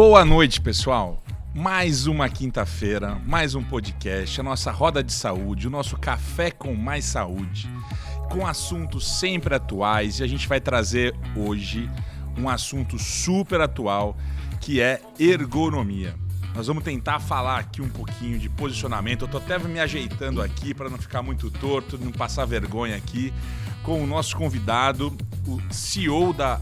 Boa noite, pessoal. Mais uma quinta-feira, mais um podcast, a nossa roda de saúde, o nosso café com mais saúde, com assuntos sempre atuais, e a gente vai trazer hoje um assunto super atual, que é ergonomia. Nós vamos tentar falar aqui um pouquinho de posicionamento. Eu tô até me ajeitando aqui para não ficar muito torto, não passar vergonha aqui, com o nosso convidado, o CEO da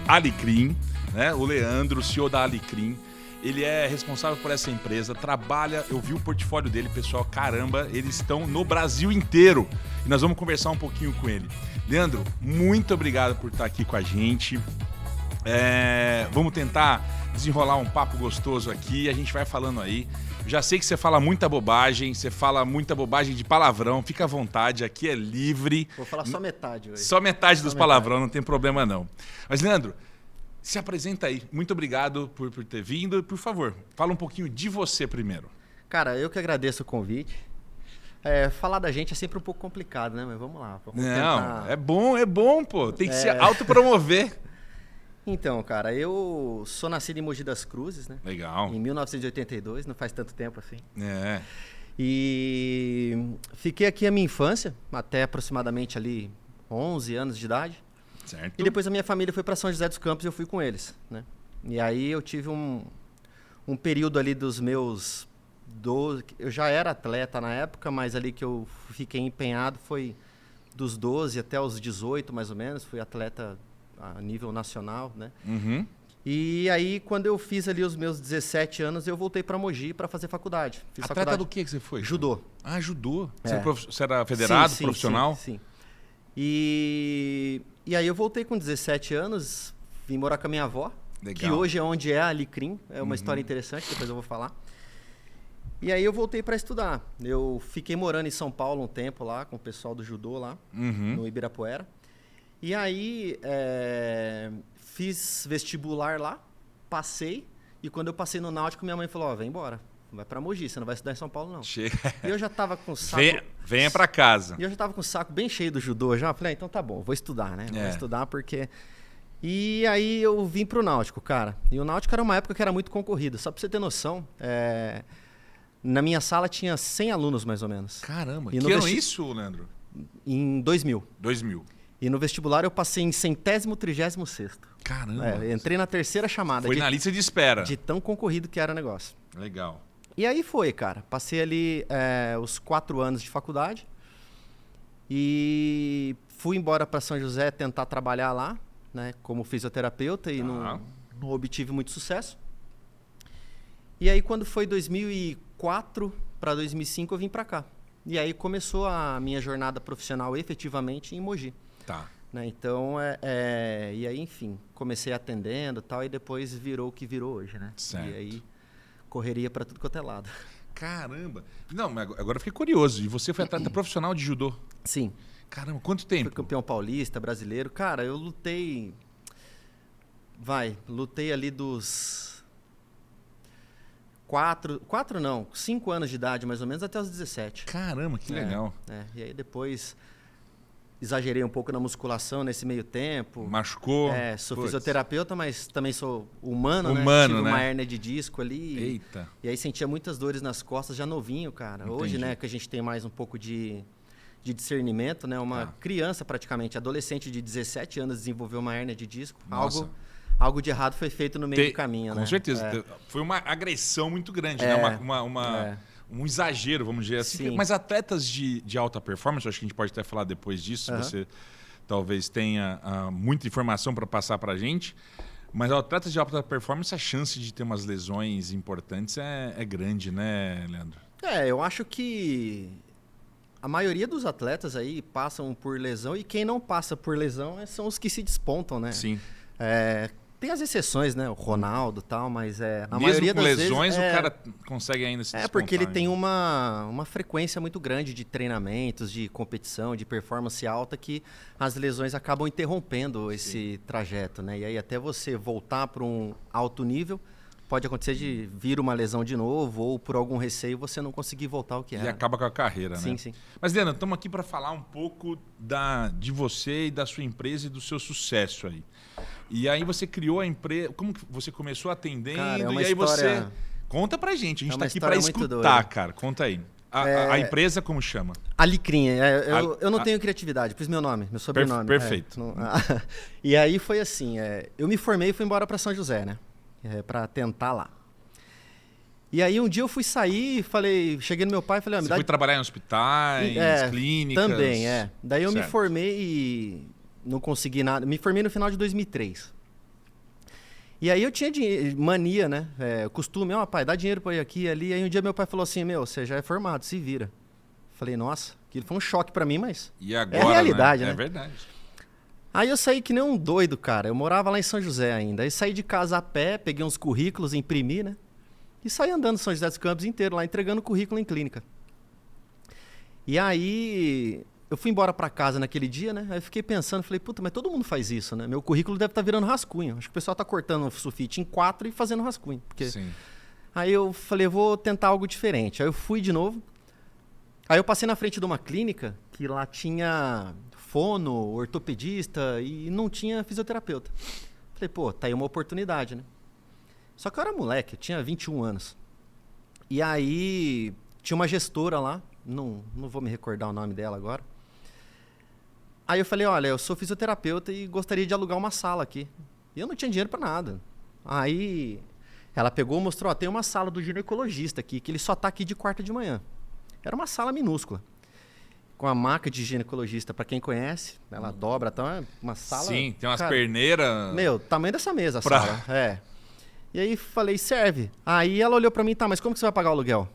Alecrim, né? O Leandro, CEO da Alecrim. Ele é responsável por essa empresa, trabalha, eu vi o portfólio dele, pessoal, caramba, eles estão no Brasil inteiro. E nós vamos conversar um pouquinho com ele. Leandro, muito obrigado por estar aqui com a gente. Vamos tentar desenrolar um papo gostoso aqui, a gente vai falando aí. Já sei que você fala muita bobagem de palavrão, fica à vontade, aqui é livre. Vou falar só metade hoje. Só metade dos palavrão, não tem problema não. Mas, Leandro, se apresenta aí. Muito obrigado por ter vindo. Por favor, fala um pouquinho de você primeiro. Cara, eu que agradeço o convite. Falar da gente é sempre um pouco complicado, né? Mas vamos lá. Vamos tentar... é bom, pô. Tem que se autopromover. Então, cara, eu sou nascido em Mogi das Cruzes, né? Legal. Em 1982, não faz tanto tempo assim. É. E fiquei aqui a minha infância, até aproximadamente ali 11 anos de idade. Certo. E depois a minha família foi para São José dos Campos e eu fui com eles, né? E aí eu tive um período ali dos meus 12... Eu já era atleta na época, mas ali que eu fiquei empenhado foi dos 12 até os 18, mais ou menos. Fui atleta a nível nacional, né? Uhum. E aí, quando eu fiz ali os meus 17 anos, eu voltei para Mogi para fazer faculdade. Fiz Atleta faculdade... do que você foi? Judô. Ah, judô. É. Você era federado, Sim, profissional? Sim. E aí eu voltei com 17 anos, vim morar com a minha avó, Legal. que hoje é onde é a Alecrim. É uma história interessante, depois eu vou falar. E aí eu voltei para estudar. Eu fiquei morando em São Paulo um tempo lá, com o pessoal do judô lá, no Ibirapuera. E aí fiz vestibular lá, passei, e quando eu passei no Náutico, minha mãe falou, vem embora. Vai pra Mogi, você não vai estudar em São Paulo, não. Chega. E eu já tava com o saco... Venha pra casa. E eu já tava com o saco bem cheio do judô já. Falei, então tá bom, vou estudar, né? Vou estudar porque... E aí eu vim pro Náutico, cara. E o Náutico era uma época que era muito concorrido. Só pra você ter noção, na minha sala tinha 100 alunos, mais ou menos. Caramba, e que ano isso, Leandro? Em 2000. 2000. E no vestibular eu passei em 36º. Caramba. Entrei na terceira chamada. Foi na lista de espera. De tão concorrido que era o negócio. Legal. E aí foi, cara. Passei ali os 4 anos de faculdade e fui embora para São José tentar trabalhar lá, né, como fisioterapeuta e não obtive muito sucesso. E aí quando foi 2004 para 2005 eu vim para cá. E aí começou a minha jornada profissional efetivamente em Mogi. Tá. Né, então, e aí, enfim, comecei atendendo e tal, e depois virou o que virou hoje, né? Certo. E aí, correria para tudo quanto é lado. Caramba. Não, mas agora eu fiquei curioso. E você foi atleta profissional de judô? Sim. Caramba, quanto tempo? Fui campeão paulista, brasileiro. Cara, eu lutei... Lutei ali dos... 5 anos de idade, mais ou menos, até os 17. Caramba, que legal. E aí depois... Exagerei um pouco na musculação nesse meio tempo. Machucou? Sou fisioterapeuta, mas também sou humano, né? Tive uma hérnia de disco ali. Eita. E aí sentia muitas dores nas costas já novinho, cara. Entendi. Hoje, né, que a gente tem mais um pouco de discernimento, né? Uma criança praticamente, adolescente de 17 anos desenvolveu uma hérnia de disco. Nossa. Algo de errado foi feito no meio do caminho, né? Com certeza. Foi uma agressão muito grande, né? Um exagero, vamos dizer assim. Sim. Mas atletas de alta performance, acho que a gente pode até falar depois disso, se você talvez tenha muita informação para passar para a gente. Mas atletas de alta performance, a chance de ter umas lesões importantes é grande, né, Leandro? Eu acho que a maioria dos atletas aí passam por lesão, e quem não passa por lesão são os que se despontam, né? Sim. Tem as exceções, né? O Ronaldo e tal, mas a mesmo maioria com das lesões, vezes... o cara consegue ainda se despontar. Porque ele tem uma frequência muito grande de treinamentos, de competição, de performance alta, que as lesões acabam interrompendo esse trajeto, né? E aí até você voltar para um alto nível pode acontecer de vir uma lesão de novo ou por algum receio você não conseguir voltar ao que era. E acaba com a carreira, Sim, né? sim. Mas, Leandro, estamos aqui para falar um pouco de você e da sua empresa e do seu sucesso aí. E aí você criou a empresa... Como que você começou atendendo? Cara, é uma e aí história... você... Conta pra gente. A gente É tá uma aqui para história muito escutar, doida. cara. Conta aí. A empresa como chama? Alecrim. Eu não tenho criatividade, por isso meu nome, meu sobrenome. Perfeito. E aí foi assim, eu me formei e fui embora para São José, né? Para tentar lá. E aí um dia eu fui sair, cheguei no meu pai e falei... Você foi trabalhar em hospitais, clínicas? Também, Daí eu me Certo. formei e não consegui nada. Me formei no final de 2003. E aí eu tinha mania, né? Costume, pai, dá dinheiro para ir aqui e ali. Aí um dia meu pai falou assim, você já é formado, se vira. Falei, nossa, aquilo foi um choque para mim, mas E agora, é a realidade, né? É verdade. Aí eu saí que nem um doido, cara. Eu morava lá em São José ainda. Aí saí de casa a pé, peguei uns currículos, imprimi, né? E saí andando São José dos Campos inteiro lá, entregando currículo em clínica. E aí eu fui embora para casa naquele dia, né? Aí eu fiquei pensando, falei, puta, mas todo mundo faz isso, né? Meu currículo deve estar virando rascunho. Acho que o pessoal tá cortando o sulfite em 4 e fazendo rascunho. Porque... Sim. Aí eu falei, vou tentar algo diferente. Aí eu fui de novo. Aí eu passei na frente de uma clínica que lá tinha fono, ortopedista e não tinha fisioterapeuta. Falei, pô, tá aí uma oportunidade, né? Só que eu era moleque, eu tinha 21 anos. E aí tinha uma gestora lá, não vou me recordar o nome dela agora. Aí eu falei, olha, eu sou fisioterapeuta e gostaria de alugar uma sala aqui. E eu não tinha dinheiro para nada. Aí ela pegou e mostrou, tem uma sala do ginecologista aqui, que ele só tá aqui de quarta de manhã. Era uma sala minúscula. Com a maca de ginecologista, para quem conhece, ela dobra, então é uma sala... Sim, tem umas perneiras... Tamanho dessa mesa a Pra... sala. E aí falei, serve. Aí ela olhou para mim, tá, mas como que você vai pagar o aluguel?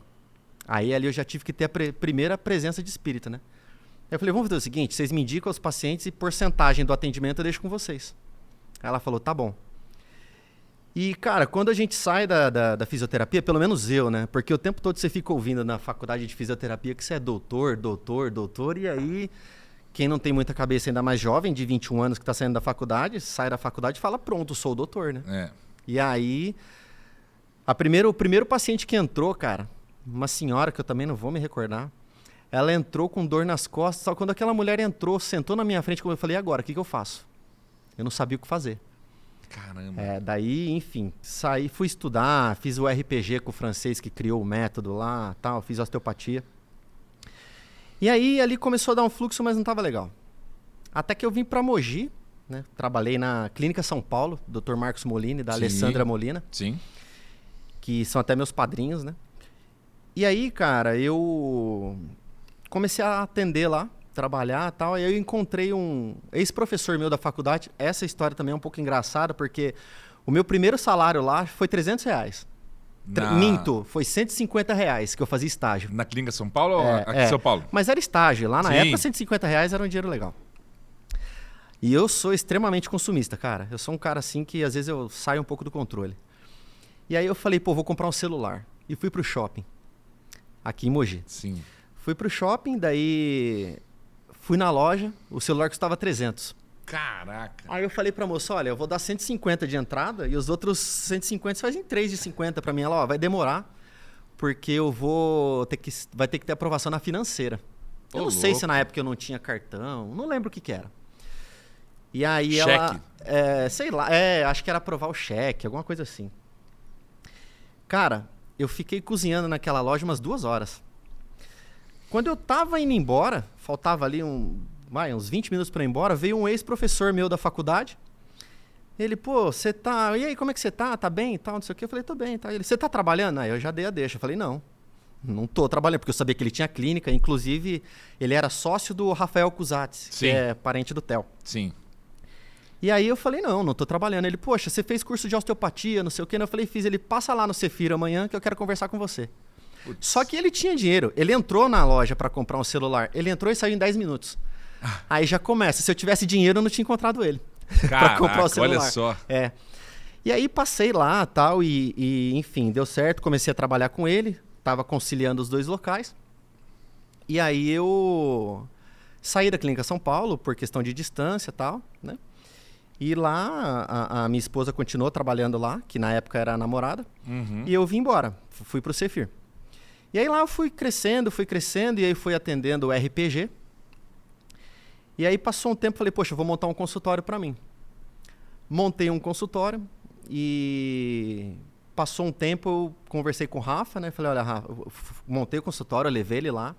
Aí ali eu já tive que ter a primeira presença de espírito, né? Aí eu falei, vamos fazer o seguinte, vocês me indicam os pacientes e porcentagem do atendimento eu deixo com vocês. Aí ela falou, tá bom. E, cara, quando a gente sai da fisioterapia, pelo menos eu, né? Porque o tempo todo você fica ouvindo na faculdade de fisioterapia que você é doutor, e aí quem não tem muita cabeça, ainda mais jovem, de 21 anos que tá saindo da faculdade, sai da faculdade e fala, pronto, sou o doutor, né? E aí, o primeiro paciente que entrou, cara, uma senhora que eu também não vou me recordar, ela entrou com dor nas costas, só quando aquela mulher entrou, sentou na minha frente, como eu falei, e agora, o que eu faço? Eu não sabia o que fazer. Caramba. Daí, enfim, saí, fui estudar, fiz o RPG com o francês que criou o método lá, tal, fiz osteopatia. E aí, ali começou a dar um fluxo, mas não estava legal. Até que eu vim para Mogi, né? Trabalhei na Clínica São Paulo, Dr. Marcos Molina e da Alessandra Molina. Sim. Que são até meus padrinhos, né? E aí, cara, eu comecei a atender lá, trabalhar e tal. E aí eu encontrei um ex-professor meu da faculdade. Essa história também é um pouco engraçada, porque o meu primeiro salário lá foi R$300. Minto, foi R$150 que eu fazia estágio. Na Clínica São Paulo ou aqui em São Paulo? Mas era estágio. Lá na época, R$150 era um dinheiro legal. E eu sou extremamente consumista, cara. Eu sou um cara assim que às vezes eu saio um pouco do controle. E aí eu falei, vou comprar um celular. E fui pro shopping. Aqui em Mogi. Sim. Fui pro shopping, daí fui na loja, o celular custava 300. Caraca. Aí eu falei pra moça, olha, eu vou dar 150 de entrada e os outros 150 você faz em 3 de 50 pra mim. Ela, vai demorar, porque vai ter que ter aprovação na financeira. Eu não sei se na época eu não tinha cartão, não lembro o que era. E aí cheque. Sei lá, acho que era aprovar o cheque, alguma coisa assim. Cara, eu fiquei cozinhando naquela loja umas 2 horas. Quando eu tava indo embora, faltava ali uns 20 minutos para ir embora, veio um ex-professor meu da faculdade. Ele, você tá... E aí, como é que você tá? Tá bem e tal, não sei o quê? Eu falei, tô bem. Tá. Ele, você tá trabalhando? Aí eu já dei a deixa. Eu falei, não tô trabalhando, porque eu sabia que ele tinha clínica. Inclusive, ele era sócio do Rafael Cusatz, que é parente do Theo. Sim. E aí eu falei, não tô trabalhando. Ele, poxa, você fez curso de osteopatia, não sei o quê. Eu falei, fiz. Ele, passa lá no Cefiro amanhã que eu quero conversar com você. Putz. Só que ele tinha dinheiro. Ele entrou na loja para comprar um celular. Ele entrou e saiu em 10 minutos. Aí já começa. Se eu tivesse dinheiro, eu não tinha encontrado ele. Para comprar o celular. Olha só. E aí passei lá tal, e enfim, deu certo. Comecei a trabalhar com ele. Tava conciliando os 2 locais. E aí eu saí da Clínica São Paulo por questão de distância e tal, né? E lá, a minha esposa continuou trabalhando lá, que na época era a namorada, Uhum. e eu vim embora, fui pro Cefir. E aí lá eu fui crescendo, e aí fui atendendo o RPG. E aí passou um tempo, falei, poxa, eu vou montar um consultório para mim. Montei um consultório e passou um tempo, eu conversei com o Rafa, né? Falei, olha, Rafa, eu montei o consultório, eu levei ele lá.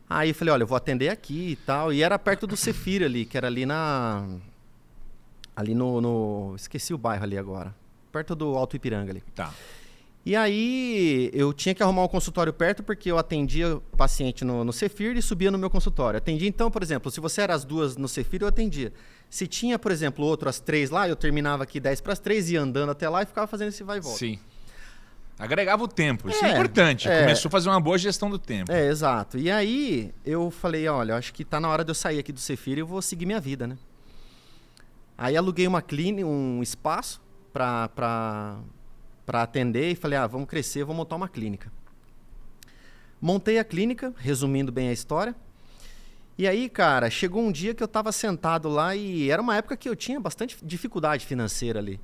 Aí eu falei, olha, eu vou atender aqui e tal. E era perto do Cefir ali, que era ali ali no... Esqueci o bairro ali agora. Perto do Alto Ipiranga ali. Tá. E aí eu tinha que arrumar um consultório perto, porque eu atendia paciente no Cefir e subia no meu consultório. Atendia então, por exemplo, se você era às 2 no Cefir, eu atendia. Se tinha, por exemplo, outro às 3 lá, eu terminava aqui 10 para as 3, ia andando até lá e ficava fazendo esse vai e volta. Sim. Agregava o tempo, isso é importante. Começou a fazer uma boa gestão do tempo. É, exato. E aí eu falei, olha, acho que tá na hora de eu sair aqui do Cefir e eu vou seguir minha vida, né? Aí aluguei uma clínica, um espaço para atender e falei, vamos crescer, vou montar uma clínica. Montei a clínica, resumindo bem a história. E aí, cara, chegou um dia que eu estava sentado lá e era uma época que eu tinha bastante dificuldade financeira ali.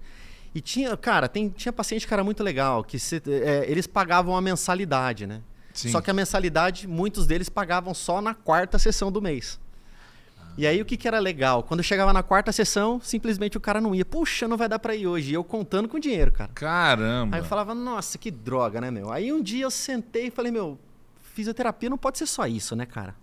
E tinha, cara, tinha paciente que era muito legal, que eles pagavam a mensalidade, né? Sim. Só que a mensalidade, muitos deles pagavam só na 4ª sessão do mês. E aí o que era legal? Quando eu chegava na 4ª sessão, simplesmente o cara não ia. Puxa, não vai dar pra ir hoje. E eu contando com dinheiro, cara. Caramba. Aí eu falava, nossa, que droga, né, meu? Aí um dia eu sentei e falei, meu, fisioterapia não pode ser só isso, né, cara?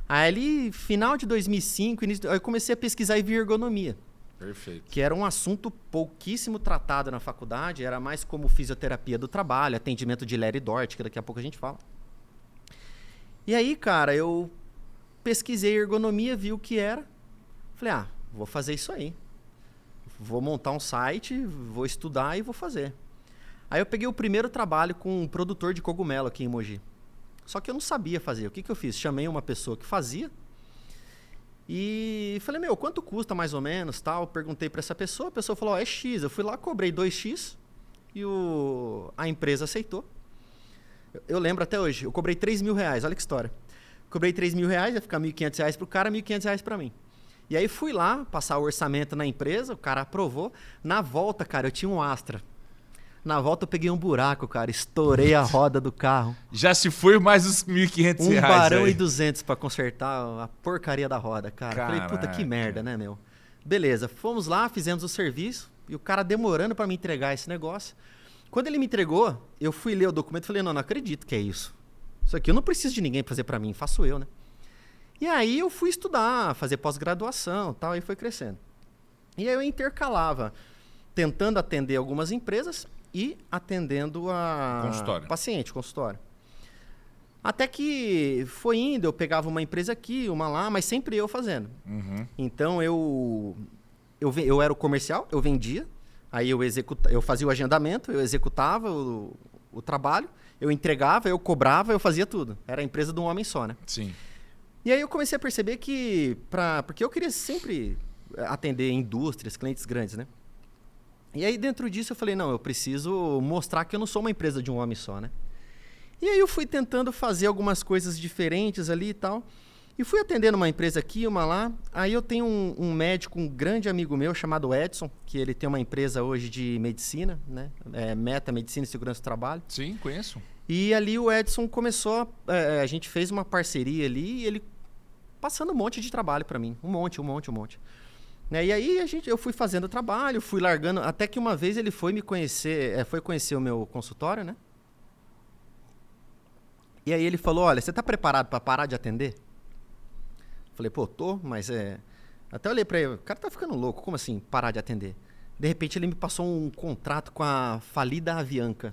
Aí ali, final de 2005, aí eu comecei a pesquisar e vi ergonomia. Perfeito. Que era um assunto pouquíssimo tratado na faculdade, era mais como fisioterapia do trabalho, atendimento de Larry Dort, que daqui a pouco a gente fala. E aí, cara, eu pesquisei ergonomia, vi o que era. Falei, vou fazer isso aí. Vou montar um site, vou estudar e vou fazer. Aí eu peguei o primeiro trabalho com um produtor de cogumelo aqui em Mogi. Só que eu não sabia fazer. O que eu fiz? Chamei uma pessoa que fazia e falei, meu, quanto custa mais ou menos, tal? Perguntei para essa pessoa, a pessoa falou, é X. Eu fui lá, cobrei 2X e a empresa aceitou. Eu lembro até hoje, eu cobrei R$3.000, olha que história. Cobrei R$3.000, ia ficar R$1.500 pro cara, R$1.500 para mim. E aí fui lá, passar o orçamento na empresa, o cara aprovou. Na volta, cara, eu tinha um Astra. Na volta eu peguei um buraco, cara, estourei a roda do carro. Já se foi mais os R$1.500 Um barão aí. e 200 pra consertar a porcaria da roda, cara. Falei, puta, que merda, né, meu? Beleza, fomos lá, fizemos o serviço e o cara demorando pra me entregar esse negócio. Quando ele me entregou, eu fui ler o documento e falei, não acredito que é isso. Isso aqui eu não preciso de ninguém pra fazer pra mim, faço eu, né? E aí eu fui estudar, fazer pós-graduação e tal, e foi crescendo. E aí eu intercalava, tentando atender algumas empresas e atendendo a paciente, consultório. Até que foi indo, eu pegava uma empresa aqui, uma lá, mas sempre eu fazendo. Uhum. Então eu era o comercial, eu vendia, aí eu fazia o agendamento, eu executava o trabalho, eu entregava, eu cobrava, eu fazia tudo. Era a empresa de um homem só, né? Sim. E aí eu comecei a perceber que, porque eu queria sempre atender indústrias, clientes grandes, né? E aí dentro disso eu falei, não, eu preciso mostrar que eu não sou uma empresa de um homem só, né? E aí eu fui tentando fazer algumas coisas diferentes ali e tal. E fui atendendo uma empresa aqui, uma lá. Aí eu tenho um médico, um grande amigo meu chamado Edson, que ele tem uma empresa hoje de medicina, né? Meta Medicina e Segurança do Trabalho. Sim, conheço. E ali o Edson começou, a gente fez uma parceria ali e ele passando um monte de trabalho para mim. Um monte. Né? E aí eu fui fazendo trabalho, fui largando, até que uma vez ele foi me conhecer, foi conhecer o meu consultório, né? E aí ele falou, olha, você tá preparado para parar de atender? Falei, pô, tô, mas Até olhei para ele, o cara tá ficando louco, como assim, parar de atender? De repente ele me passou um contrato com a falida Avianca.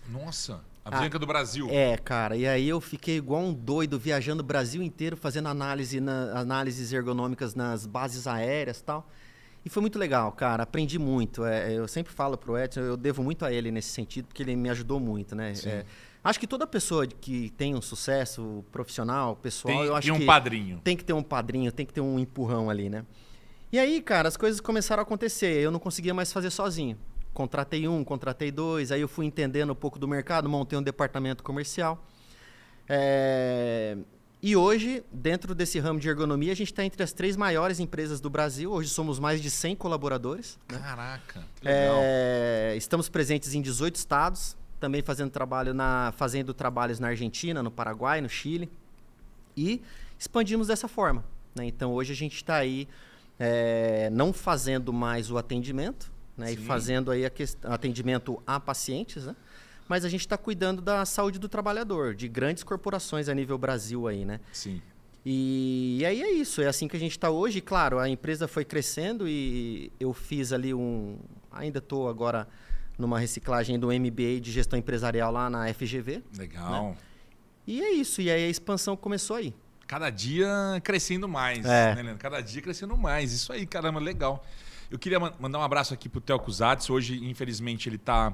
Nossa, a Avianca do Brasil. Cara, e aí eu fiquei igual um doido, viajando o Brasil inteiro, fazendo análises ergonômicas nas bases aéreas e tal. E foi muito legal, cara, aprendi muito. Eu sempre falo pro Edson, eu devo muito a ele nesse sentido, porque ele me ajudou muito, né? Acho que toda pessoa que tem um sucesso profissional, pessoal, eu acho que... Tem um padrinho. Tem que ter um padrinho, tem que ter um empurrão ali, né? E aí, cara, as coisas começaram a acontecer. Eu não conseguia mais fazer sozinho. Contratei um, contratei dois, aí eu fui entendendo um pouco do mercado, montei um departamento comercial. E hoje, dentro desse ramo de ergonomia, a gente está entre as 3 maiores empresas do Brasil. Hoje somos mais de 100 colaboradores. Né? Caraca, que legal. Estamos presentes em 18 estados, também fazendo trabalhos na Argentina, no Paraguai, no Chile. E expandimos dessa forma. Né? Então, hoje a gente está aí não fazendo mais o atendimento, né? E fazendo aí atendimento a pacientes, né? Mas a gente está cuidando da saúde do trabalhador, de grandes corporações a nível Brasil aí, né? Sim. E aí é isso, é assim que a gente está hoje. Claro, a empresa foi crescendo e eu fiz ali ainda estou agora numa reciclagem do MBA de gestão empresarial lá na FGV. Legal. Né? E é isso, e aí a expansão começou aí. Cada dia crescendo mais, né, Leandro? Cada dia crescendo mais. Isso aí, caramba, legal. Eu queria mandar um abraço aqui pro Theo Cusatz. Hoje, infelizmente, ele está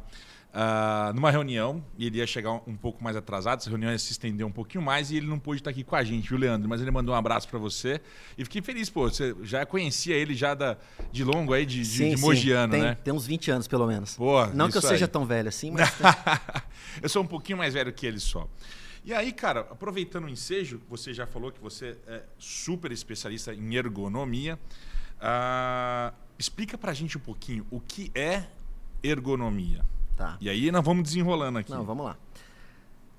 numa reunião e ele ia chegar um pouco mais atrasado. Essa reunião ia se estender um pouquinho mais e ele não pôde estar aqui com a gente, viu, Leandro? Mas ele mandou um abraço para você e fiquei feliz, pô. Você já conhecia ele já de longo aí, de Mogiano, né? Tem uns 20 anos, pelo menos. Pô, não que eu seja tão velho assim, mas... Eu sou um pouquinho mais velho que ele só. E aí, cara, aproveitando o ensejo, você já falou que você é super especialista em ergonomia. Explica pra gente um pouquinho o que é ergonomia. Tá. E aí nós vamos desenrolando aqui. Não, vamos lá.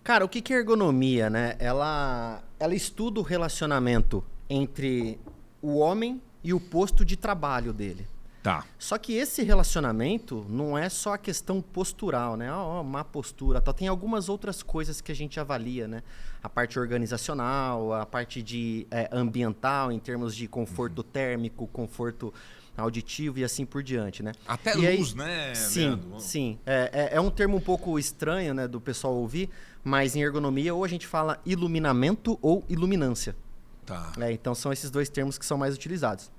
Cara, o que é ergonomia, né? Ela estuda o relacionamento entre o homem e o posto de trabalho dele. Tá. Só que esse relacionamento não é só a questão postural, né? Má postura, tal. Tem algumas outras coisas que a gente avalia, né? A parte organizacional, a parte ambiental, em termos de conforto térmico, conforto auditivo e assim por diante, né? Até e luz, aí, né, sim, Leandro? Sim. É um termo um pouco estranho, né, do pessoal ouvir, mas em ergonomia ou a gente fala iluminamento ou iluminância. Tá. Então são esses 2 termos que são mais utilizados.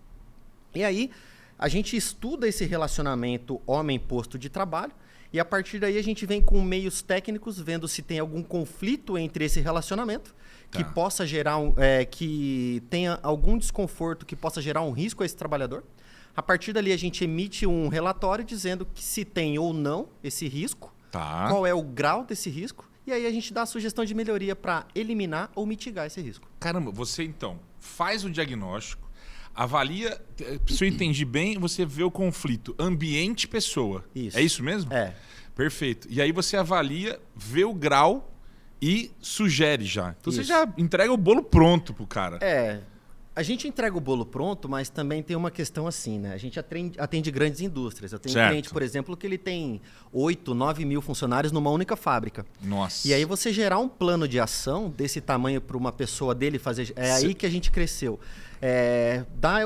E aí a gente estuda esse relacionamento homem-posto de trabalho e a partir daí a gente vem com meios técnicos vendo se tem algum conflito entre esse relacionamento que possa gerar que tenha algum desconforto, que possa gerar um risco a esse trabalhador. A partir dali a gente emite um relatório dizendo que se tem ou não esse risco, qual é o grau desse risco, e aí a gente dá a sugestão de melhoria para eliminar ou mitigar esse risco. Caramba, você então faz o diagnóstico, avalia, se eu entendi bem, você vê o conflito ambiente-pessoa. Isso. É isso mesmo? É. Perfeito. E aí você avalia, vê o grau e sugere já. Então Isso. você já entrega o bolo pronto pro cara. A gente entrega o bolo pronto, mas também tem uma questão assim, né? A gente atende grandes indústrias. Eu tenho um cliente, por exemplo, que ele tem 8, 9 mil funcionários numa única fábrica. Nossa. E aí você gerar um plano de ação desse tamanho para uma pessoa dele fazer... aí que a gente cresceu. Dá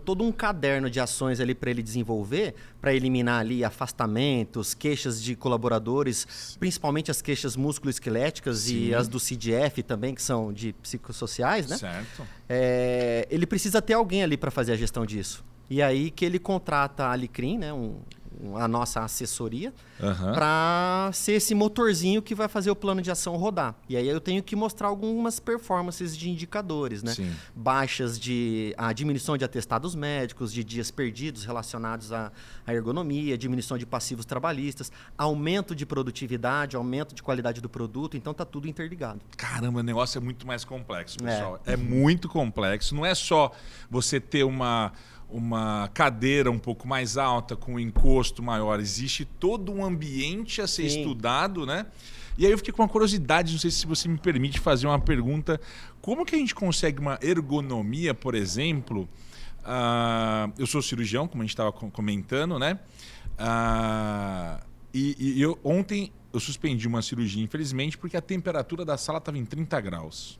todo um caderno de ações ali para ele desenvolver, para eliminar ali afastamentos, queixas de colaboradores, principalmente as queixas musculoesqueléticas e as do CDF também, que são de psicossociais, né? Certo. Ele precisa ter alguém ali para fazer a gestão disso. E aí que ele contrata a Alicrim, né? A nossa assessoria, para ser esse motorzinho que vai fazer o plano de ação rodar. E aí eu tenho que mostrar algumas performances de indicadores, né? Sim. Baixas a diminuição de atestados médicos, de dias perdidos relacionados à ergonomia, diminuição de passivos trabalhistas, aumento de produtividade, aumento de qualidade do produto. Então tá tudo interligado. Caramba, o negócio é muito mais complexo, pessoal. É muito complexo. Não é só você ter uma cadeira um pouco mais alta, com um encosto maior. Existe todo um ambiente a ser estudado, né? E aí eu fiquei com uma curiosidade, não sei se você me permite fazer uma pergunta. Como que a gente consegue uma ergonomia, por exemplo? Eu sou cirurgião, como a gente estava comentando, né? Ontem eu suspendi uma cirurgia, infelizmente, porque a temperatura da sala estava em 30 graus.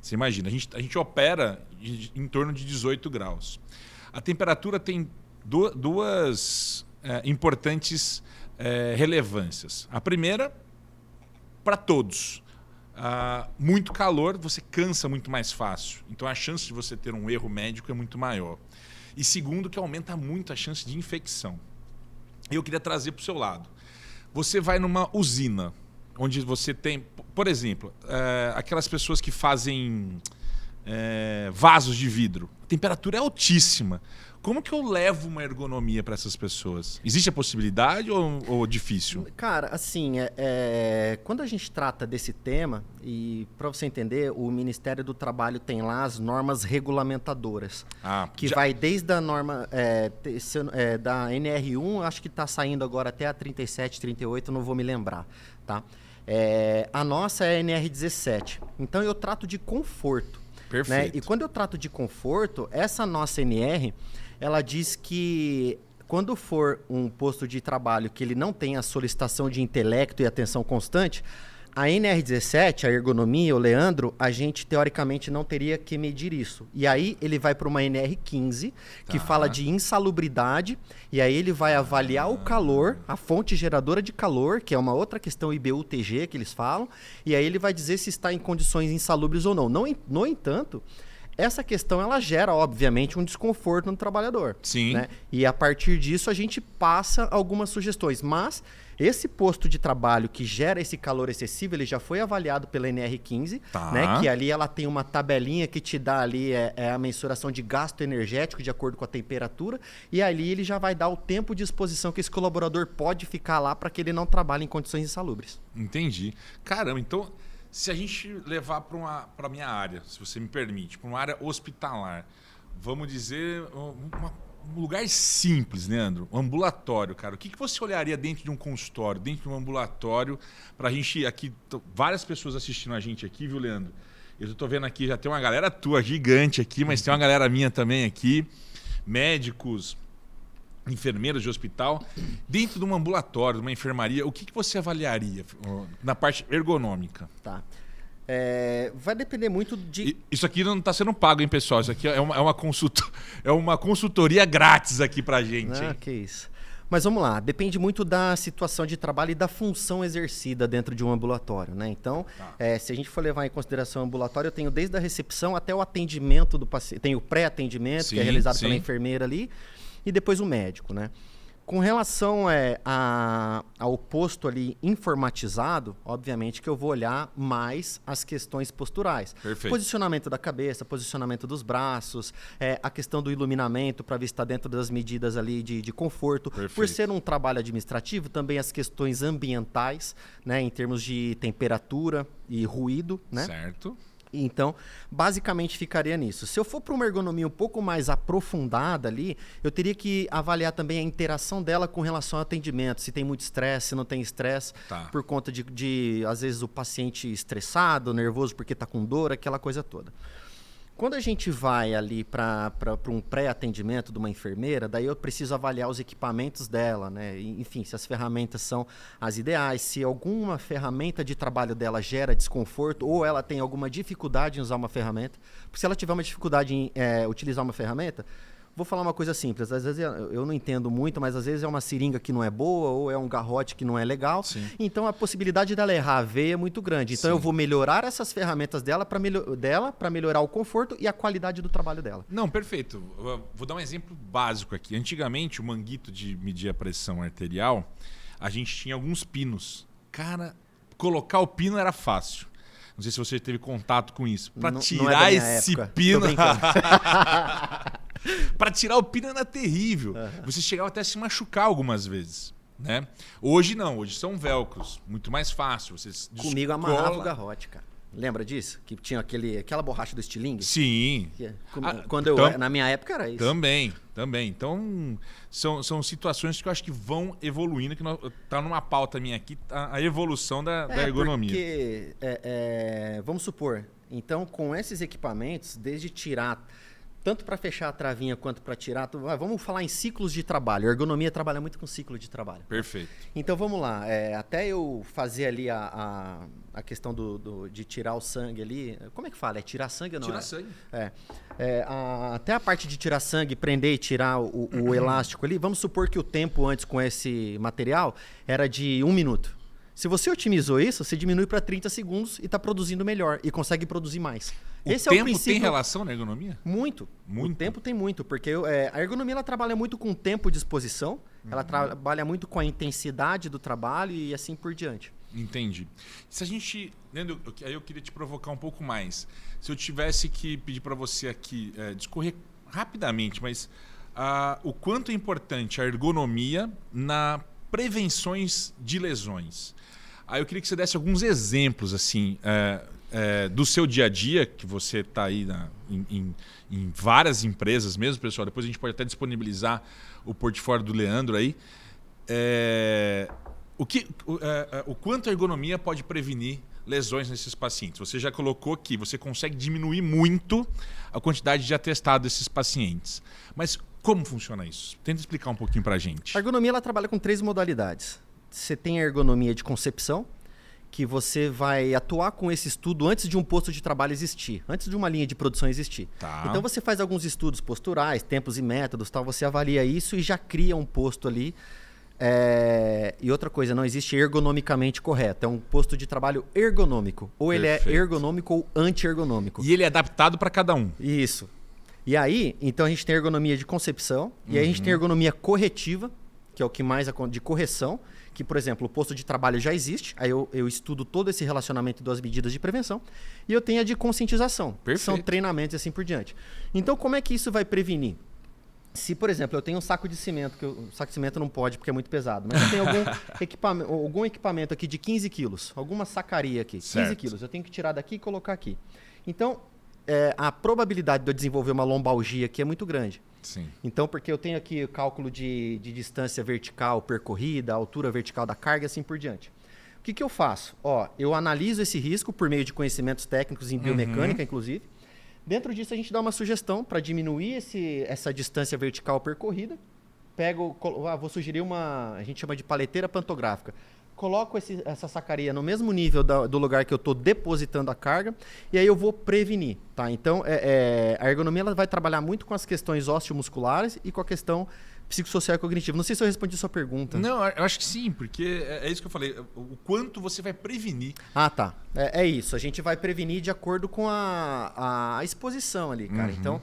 Você imagina, a gente opera em torno de 18 graus. A temperatura tem duas importantes relevâncias. A primeira, para todos. Muito calor, você cansa muito mais fácil. Então a chance de você ter um erro médico é muito maior. E segundo, que aumenta muito a chance de infecção. Eu queria trazer para o seu lado. Você vai numa usina, onde você tem, por exemplo, aquelas pessoas que fazem vasos de vidro. A temperatura é altíssima. Como que eu levo uma ergonomia para essas pessoas? Existe a possibilidade ou difícil? Cara, assim, quando a gente trata desse tema, e para você entender, o Ministério do Trabalho tem lá as normas regulamentadoras, vai desde a norma da NR1, acho que está saindo agora até a 37, 38, não vou me lembrar, tá? A nossa é a NR17, então eu trato de conforto. Perfeito. Né? E quando eu trato de conforto, essa nossa NR, ela diz que quando for um posto de trabalho que ele não tem a solicitação de intelecto e atenção constante, a NR17, a ergonomia, o Leandro, a gente teoricamente não teria que medir isso. E aí ele vai para uma NR15, que fala de insalubridade, e aí ele vai avaliar o calor, a fonte geradora de calor, que é uma outra questão IBU-TG que eles falam, e aí ele vai dizer se está em condições insalubres ou não. No entanto, essa questão ela gera, obviamente, um desconforto no trabalhador. Sim. Né? E a partir disso a gente passa algumas sugestões. Mas esse posto de trabalho que gera esse calor excessivo, ele já foi avaliado pela NR15, né? Que ali ela tem uma tabelinha que te dá ali a mensuração de gasto energético de acordo com a temperatura. E ali ele já vai dar o tempo de exposição que esse colaborador pode ficar lá para que ele não trabalhe em condições insalubres. Entendi. Caramba, então... Se a gente levar para a minha área, se você me permite, para uma área hospitalar, vamos dizer, um lugar simples, né, Leandro? Um ambulatório, cara. O que você olharia dentro de um consultório, dentro de um ambulatório, para a gente aqui, várias pessoas assistindo a gente aqui, viu, Leandro? Eu estou vendo aqui, já tem uma galera tua gigante aqui, mas tem uma galera minha também aqui, médicos, enfermeiros de hospital, dentro de um ambulatório, de uma enfermaria, o que você avaliaria na parte ergonômica? Tá. Vai depender muito de... Isso aqui não está sendo pago, hein, pessoal? Isso aqui é uma consultoria grátis aqui pra gente. Ah, que isso. Mas vamos lá, depende muito da situação de trabalho e da função exercida dentro de um ambulatório, né? Então, se a gente for levar em consideração o ambulatório, eu tenho desde a recepção até o atendimento do paciente. Tem o pré-atendimento, que é realizado pela enfermeira ali, e depois o médico, né? Com relação ao posto ali informatizado, obviamente que eu vou olhar mais as questões posturais. Perfeito. Posicionamento da cabeça, posicionamento dos braços, a questão do iluminamento para ver se está dentro das medidas ali de conforto. Perfeito. Por ser um trabalho administrativo, também as questões ambientais, né, em termos de temperatura e ruído, né? Certo. Então, basicamente ficaria nisso. Se eu for para uma ergonomia um pouco mais aprofundada ali, eu teria que avaliar também a interação dela com relação ao atendimento. Se tem muito estresse, se não tem estresse, por conta de, às vezes, o paciente estressado, nervoso porque está com dor, aquela coisa toda. Quando a gente vai ali para um pré-atendimento de uma enfermeira, daí eu preciso avaliar os equipamentos dela, né? Enfim, se as ferramentas são as ideais, se alguma ferramenta de trabalho dela gera desconforto ou ela tem alguma dificuldade em usar uma ferramenta. Porque se ela tiver uma dificuldade em utilizar uma ferramenta, vou falar uma coisa simples, às vezes eu não entendo muito, mas às vezes é uma seringa que não é boa ou é um garrote que não é legal. Sim. Então a possibilidade dela errar a veia é muito grande. Então eu vou melhorar essas ferramentas dela para melhorar o conforto e a qualidade do trabalho dela. Não, perfeito. Vou dar um exemplo básico aqui. Antigamente, o manguito de medir a pressão arterial, a gente tinha alguns pinos. Cara, colocar o pino era fácil. Não sei se você teve contato com isso. Para tirar esse pino... Para tirar o pino era terrível. Você chegava até a se machucar algumas vezes, né? Hoje não, hoje são velcros, muito mais fácil. Você Comigo amarrava o garrote, cara. Lembra disso? Que tinha aquela borracha do estilingue? Sim. Na minha época era isso. Também. Então, são situações que eu acho que vão evoluindo, que tá numa pauta minha aqui, a evolução da ergonomia. Porque, vamos supor, então com esses equipamentos, desde tirar... Tanto para fechar a travinha quanto para tirar... Vamos falar em ciclos de trabalho. A ergonomia trabalha muito com ciclo de trabalho. Perfeito. Então, vamos lá. Até eu fazer ali a questão de tirar o sangue ali... Como é que fala? É tirar sangue ou não? Tirar sangue. Até a parte de tirar sangue, prender e tirar o elástico ali, vamos supor que o tempo antes com esse material era de 1 minuto. Se você otimizou isso, você diminui para 30 segundos e está produzindo melhor e consegue produzir mais. Esse tempo tem relação na ergonomia? Muito. O tempo tem muito, porque a ergonomia ela trabalha muito com o tempo de exposição, ela trabalha muito com a intensidade do trabalho e assim por diante. Entendi. Se a gente... Leandro, aí eu queria te provocar um pouco mais. Se eu tivesse que pedir para você aqui discorrer rapidamente, mas o quanto é importante a ergonomia na prevenções de lesões. Aí eu queria que você desse alguns exemplos assim do seu dia a dia, que você está aí em várias empresas mesmo, pessoal. Depois a gente pode até disponibilizar o portfólio do Leandro aí. O quanto a ergonomia pode prevenir lesões nesses pacientes? Você já colocou que você consegue diminuir muito a quantidade de atestado desses pacientes. Mas como funciona isso? Tenta explicar um pouquinho para a gente. A ergonomia ela trabalha com 3 modalidades. Você tem a ergonomia de concepção, que você vai atuar com esse estudo antes de um posto de trabalho existir, antes de uma linha de produção existir. Tá. Então você faz alguns estudos posturais, tempos e métodos, tal, você avalia isso e já cria um posto ali. E outra coisa, não existe ergonomicamente correto. É um posto de trabalho ergonômico. Ou ele é ergonômico ou anti-ergonômico. E ele é adaptado para cada um. Isso. E aí, então a gente tem ergonomia de concepção, e aí a gente tem ergonomia corretiva, que é o que mais de correção, que, por exemplo, o posto de trabalho já existe, aí eu estudo todo esse relacionamento das medidas de prevenção, e eu tenho a de conscientização, que são treinamentos e assim por diante. Então, como é que isso vai prevenir? Se, por exemplo, eu tenho um saco de cimento, que o saco de cimento não pode porque é muito pesado, mas eu tenho algum equipamento aqui de 15 quilos, alguma sacaria aqui, certo. 15 quilos, eu tenho que tirar daqui e colocar aqui. Então, a probabilidade de eu desenvolver uma lombalgia aqui é muito grande. Sim. Então, porque eu tenho aqui o cálculo de distância vertical percorrida, altura vertical da carga e assim por diante. O que eu faço? Eu analiso esse risco por meio de conhecimentos técnicos em biomecânica, inclusive. Dentro disso, a gente dá uma sugestão para diminuir essa distância vertical percorrida. Vou sugerir a gente chama de paleteira pantográfica. Coloco essa sacaria no mesmo nível do lugar que eu estou depositando a carga e aí eu vou prevenir. Tá? Então, a ergonomia ela vai trabalhar muito com as questões osteomusculares e com a questão psicossocial e cognitiva. Não sei se eu respondi a sua pergunta. Não, eu acho que sim, porque é isso que eu falei. O quanto você vai prevenir. Ah, tá. É isso. A gente vai prevenir de acordo com a exposição ali, cara. Então,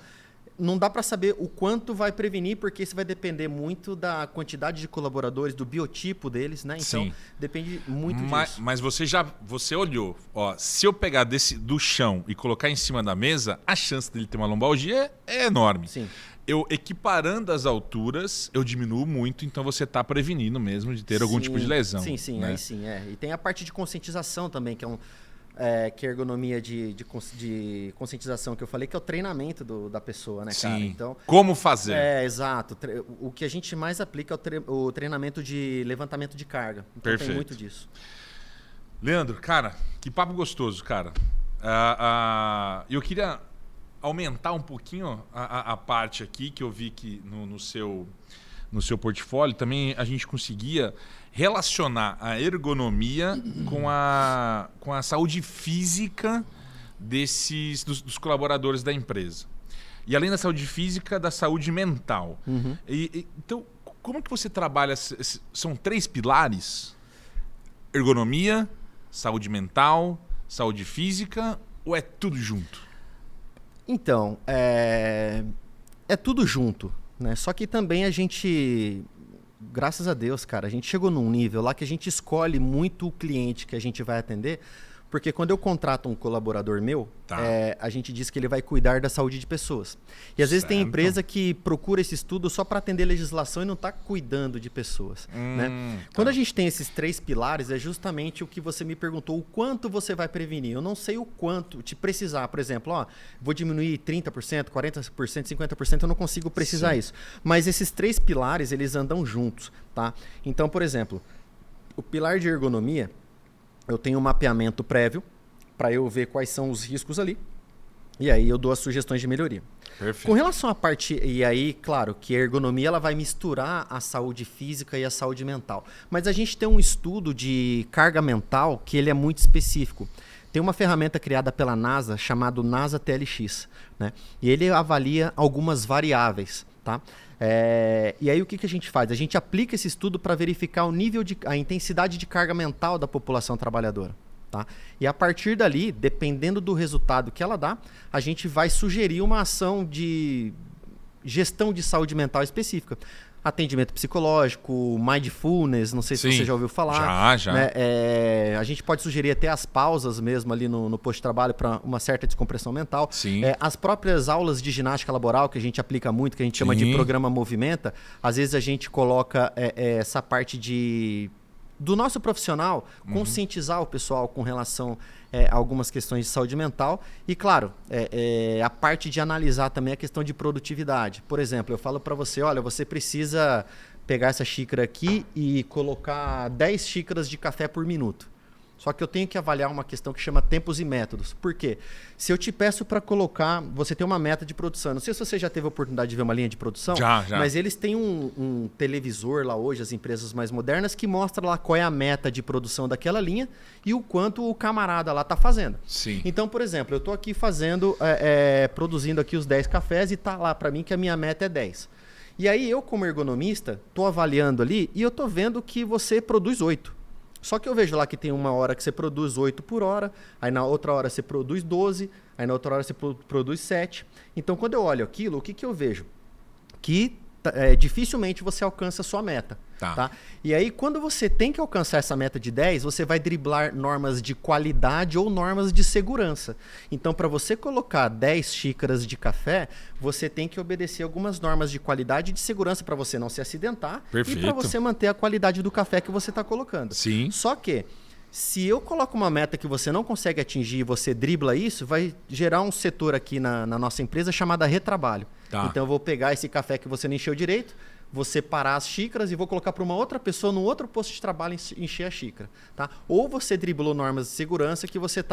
não dá para saber o quanto vai prevenir, porque isso vai depender muito da quantidade de colaboradores, do biotipo deles, né? Então, sim, depende muito disso. Mas você olhou, se eu pegar do chão e colocar em cima da mesa, a chance dele ter uma lombalgia é enorme. Sim. Eu equiparando as alturas, eu diminuo muito, então você está prevenindo mesmo de ter algum tipo de lesão. Sim, né? Aí sim. E tem a parte de conscientização também, que é que é a ergonomia de conscientização que eu falei, que é o treinamento da pessoa, né, cara? Sim. Então, como fazer? Exato. O que a gente mais aplica é o treinamento de levantamento de carga. Então Perfeito. Tem muito disso. Leandro, cara, que papo gostoso, cara. Eu queria aumentar um pouquinho a parte aqui, que eu vi que no seu portfólio também a gente conseguia relacionar a ergonomia com a saúde física dos colaboradores da empresa. E além da saúde física, da saúde mental. Então, como que você trabalha? São 3 pilares? Ergonomia, saúde mental, saúde física, ou é tudo junto? Então, é tudo junto, né? Só que também a gente, graças a Deus, cara, a gente chegou num nível lá que a gente escolhe muito o cliente que a gente vai atender, porque quando eu contrato um colaborador meu, a gente diz que ele vai cuidar da saúde de pessoas. E às vezes tem empresa que procura esse estudo só para atender legislação e não está cuidando de pessoas. Né? Quando a gente tem esses 3 pilares, é justamente o que você me perguntou, o quanto você vai prevenir. Eu não sei o quanto te precisar. Por exemplo, vou diminuir 30%, 40%, 50%, eu não consigo precisar isso. Mas esses 3 pilares, eles andam juntos. Tá? Então, por exemplo, o pilar de ergonomia, eu tenho um mapeamento prévio para eu ver quais são os riscos ali. E aí eu dou as sugestões de melhoria. Perfeito. Com relação à parte... E aí, claro, que a ergonomia ela vai misturar a saúde física e a saúde mental. Mas a gente tem um estudo de carga mental que ele é muito específico. Tem uma ferramenta criada pela NASA chamada NASA TLX. Né? E ele avalia algumas variáveis. Tá? E aí o que a gente faz? A gente aplica esse estudo para verificar a intensidade de carga mental da população trabalhadora. Tá? E a partir dali, dependendo do resultado que ela dá, a gente vai sugerir uma ação de gestão de saúde mental específica. atendimento psicológico, mindfulness, não sei se você já ouviu falar. Já. Né? A gente pode sugerir até as pausas mesmo ali no posto de trabalho para uma certa descompressão mental. Sim. As próprias aulas de ginástica laboral, que a gente aplica muito, que a gente chama de programa Movimenta, às vezes a gente coloca essa parte do nosso profissional, conscientizar o pessoal com relação a algumas questões de saúde mental e, claro, a parte de analisar também a questão de produtividade. Por exemplo, eu falo para você, olha, você precisa pegar essa xícara aqui e colocar 10 xícaras de café por minuto. Só que eu tenho que avaliar uma questão que chama tempos e métodos. Por quê? Se eu te peço para colocar... Você tem uma meta de produção. Não sei se você já teve a oportunidade de ver uma linha de produção. Já. Mas eles têm um televisor lá hoje, as empresas mais modernas, que mostra lá qual é a meta de produção daquela linha e o quanto o camarada lá está fazendo. Sim. Então, por exemplo, eu estou aqui produzindo aqui os 10 cafés e está lá para mim que a minha meta é 10. E aí eu, como ergonomista, estou avaliando ali e eu estou vendo que você produz 8. Só que eu vejo lá que tem uma hora que você produz 8 por hora, aí na outra hora você produz 12, aí na outra hora você produz 7. Então, quando eu olho aquilo, o que eu vejo? Que dificilmente você alcança a sua meta. Tá? E aí, quando você tem que alcançar essa meta de 10, você vai driblar normas de qualidade ou normas de segurança. Então, para você colocar 10 xícaras de café, você tem que obedecer algumas normas de qualidade e de segurança para você não se acidentar. Perfeito. E para você manter a qualidade do café que você está colocando. Sim. Só que, se eu coloco uma meta que você não consegue atingir e você dribla isso, vai gerar um setor aqui na nossa empresa chamado retrabalho. Tá. Então, eu vou pegar esse café que você não encheu direito, vou separar as xícaras e vou colocar para uma outra pessoa no outro posto de trabalho encher a xícara. Tá? Ou você driblou normas de segurança que você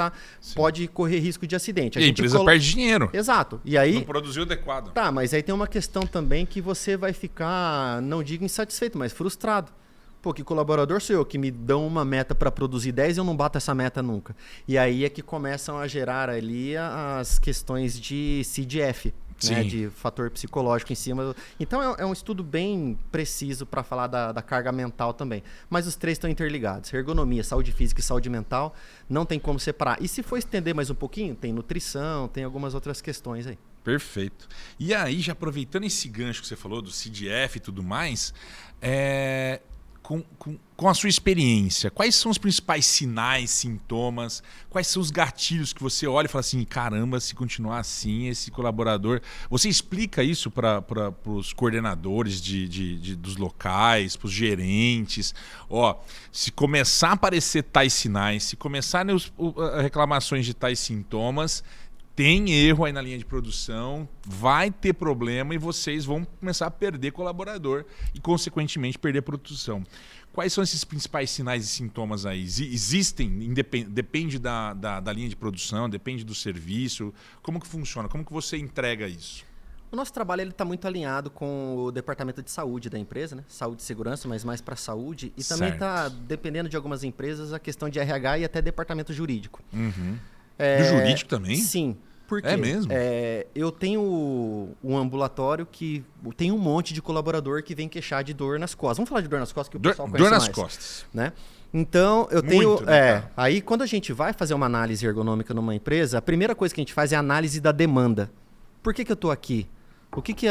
pode correr risco de acidente. E a empresa perde dinheiro. Exato. E aí, não produziu adequado. Tá, mas aí tem uma questão também que você vai ficar, não digo insatisfeito, mas frustrado. Pô, que colaborador sou eu, que me dão uma meta para produzir 10 e eu não bato essa meta nunca. E aí é que começam a gerar ali as questões de CDF. Né, de fator psicológico em cima. Então é um estudo bem preciso para falar da carga mental também. Mas os três estão interligados. Ergonomia, saúde física e saúde mental, não tem como separar. E se for estender mais um pouquinho, tem nutrição, tem algumas outras questões aí. Perfeito. E aí, já aproveitando esse gancho que você falou do CDF e tudo mais, com a sua experiência, quais são os principais sinais, sintomas, quais são os gatilhos que você olha e fala assim, caramba, se continuar assim, esse colaborador... Você explica isso para os coordenadores dos locais, para os gerentes. Se começar a aparecer tais sinais, se começarem as reclamações de tais sintomas... Tem erro aí na linha de produção, vai ter problema e vocês vão começar a perder colaborador e, consequentemente, perder produção. Quais são esses principais sinais e sintomas aí? Existem? Depende da linha de produção, depende do serviço? Como que funciona? Como que você entrega isso? O nosso trabalho está muito alinhado com o departamento de saúde da empresa, né? Saúde e segurança, mas mais para saúde. E também está, dependendo de algumas empresas, a questão de RH e até departamento jurídico. Uhum. Do jurídico também? Sim. Por quê? É mesmo? Eu tenho um ambulatório que tem um monte de colaborador que vem queixar de dor nas costas. Vamos falar de dor nas costas, que o pessoal conhece mais. Dor nas costas. Né? Então, eu tenho... Aí, quando a gente vai fazer uma análise ergonômica numa empresa, a primeira coisa que a gente faz é a análise da demanda. Por que eu estou aqui? O que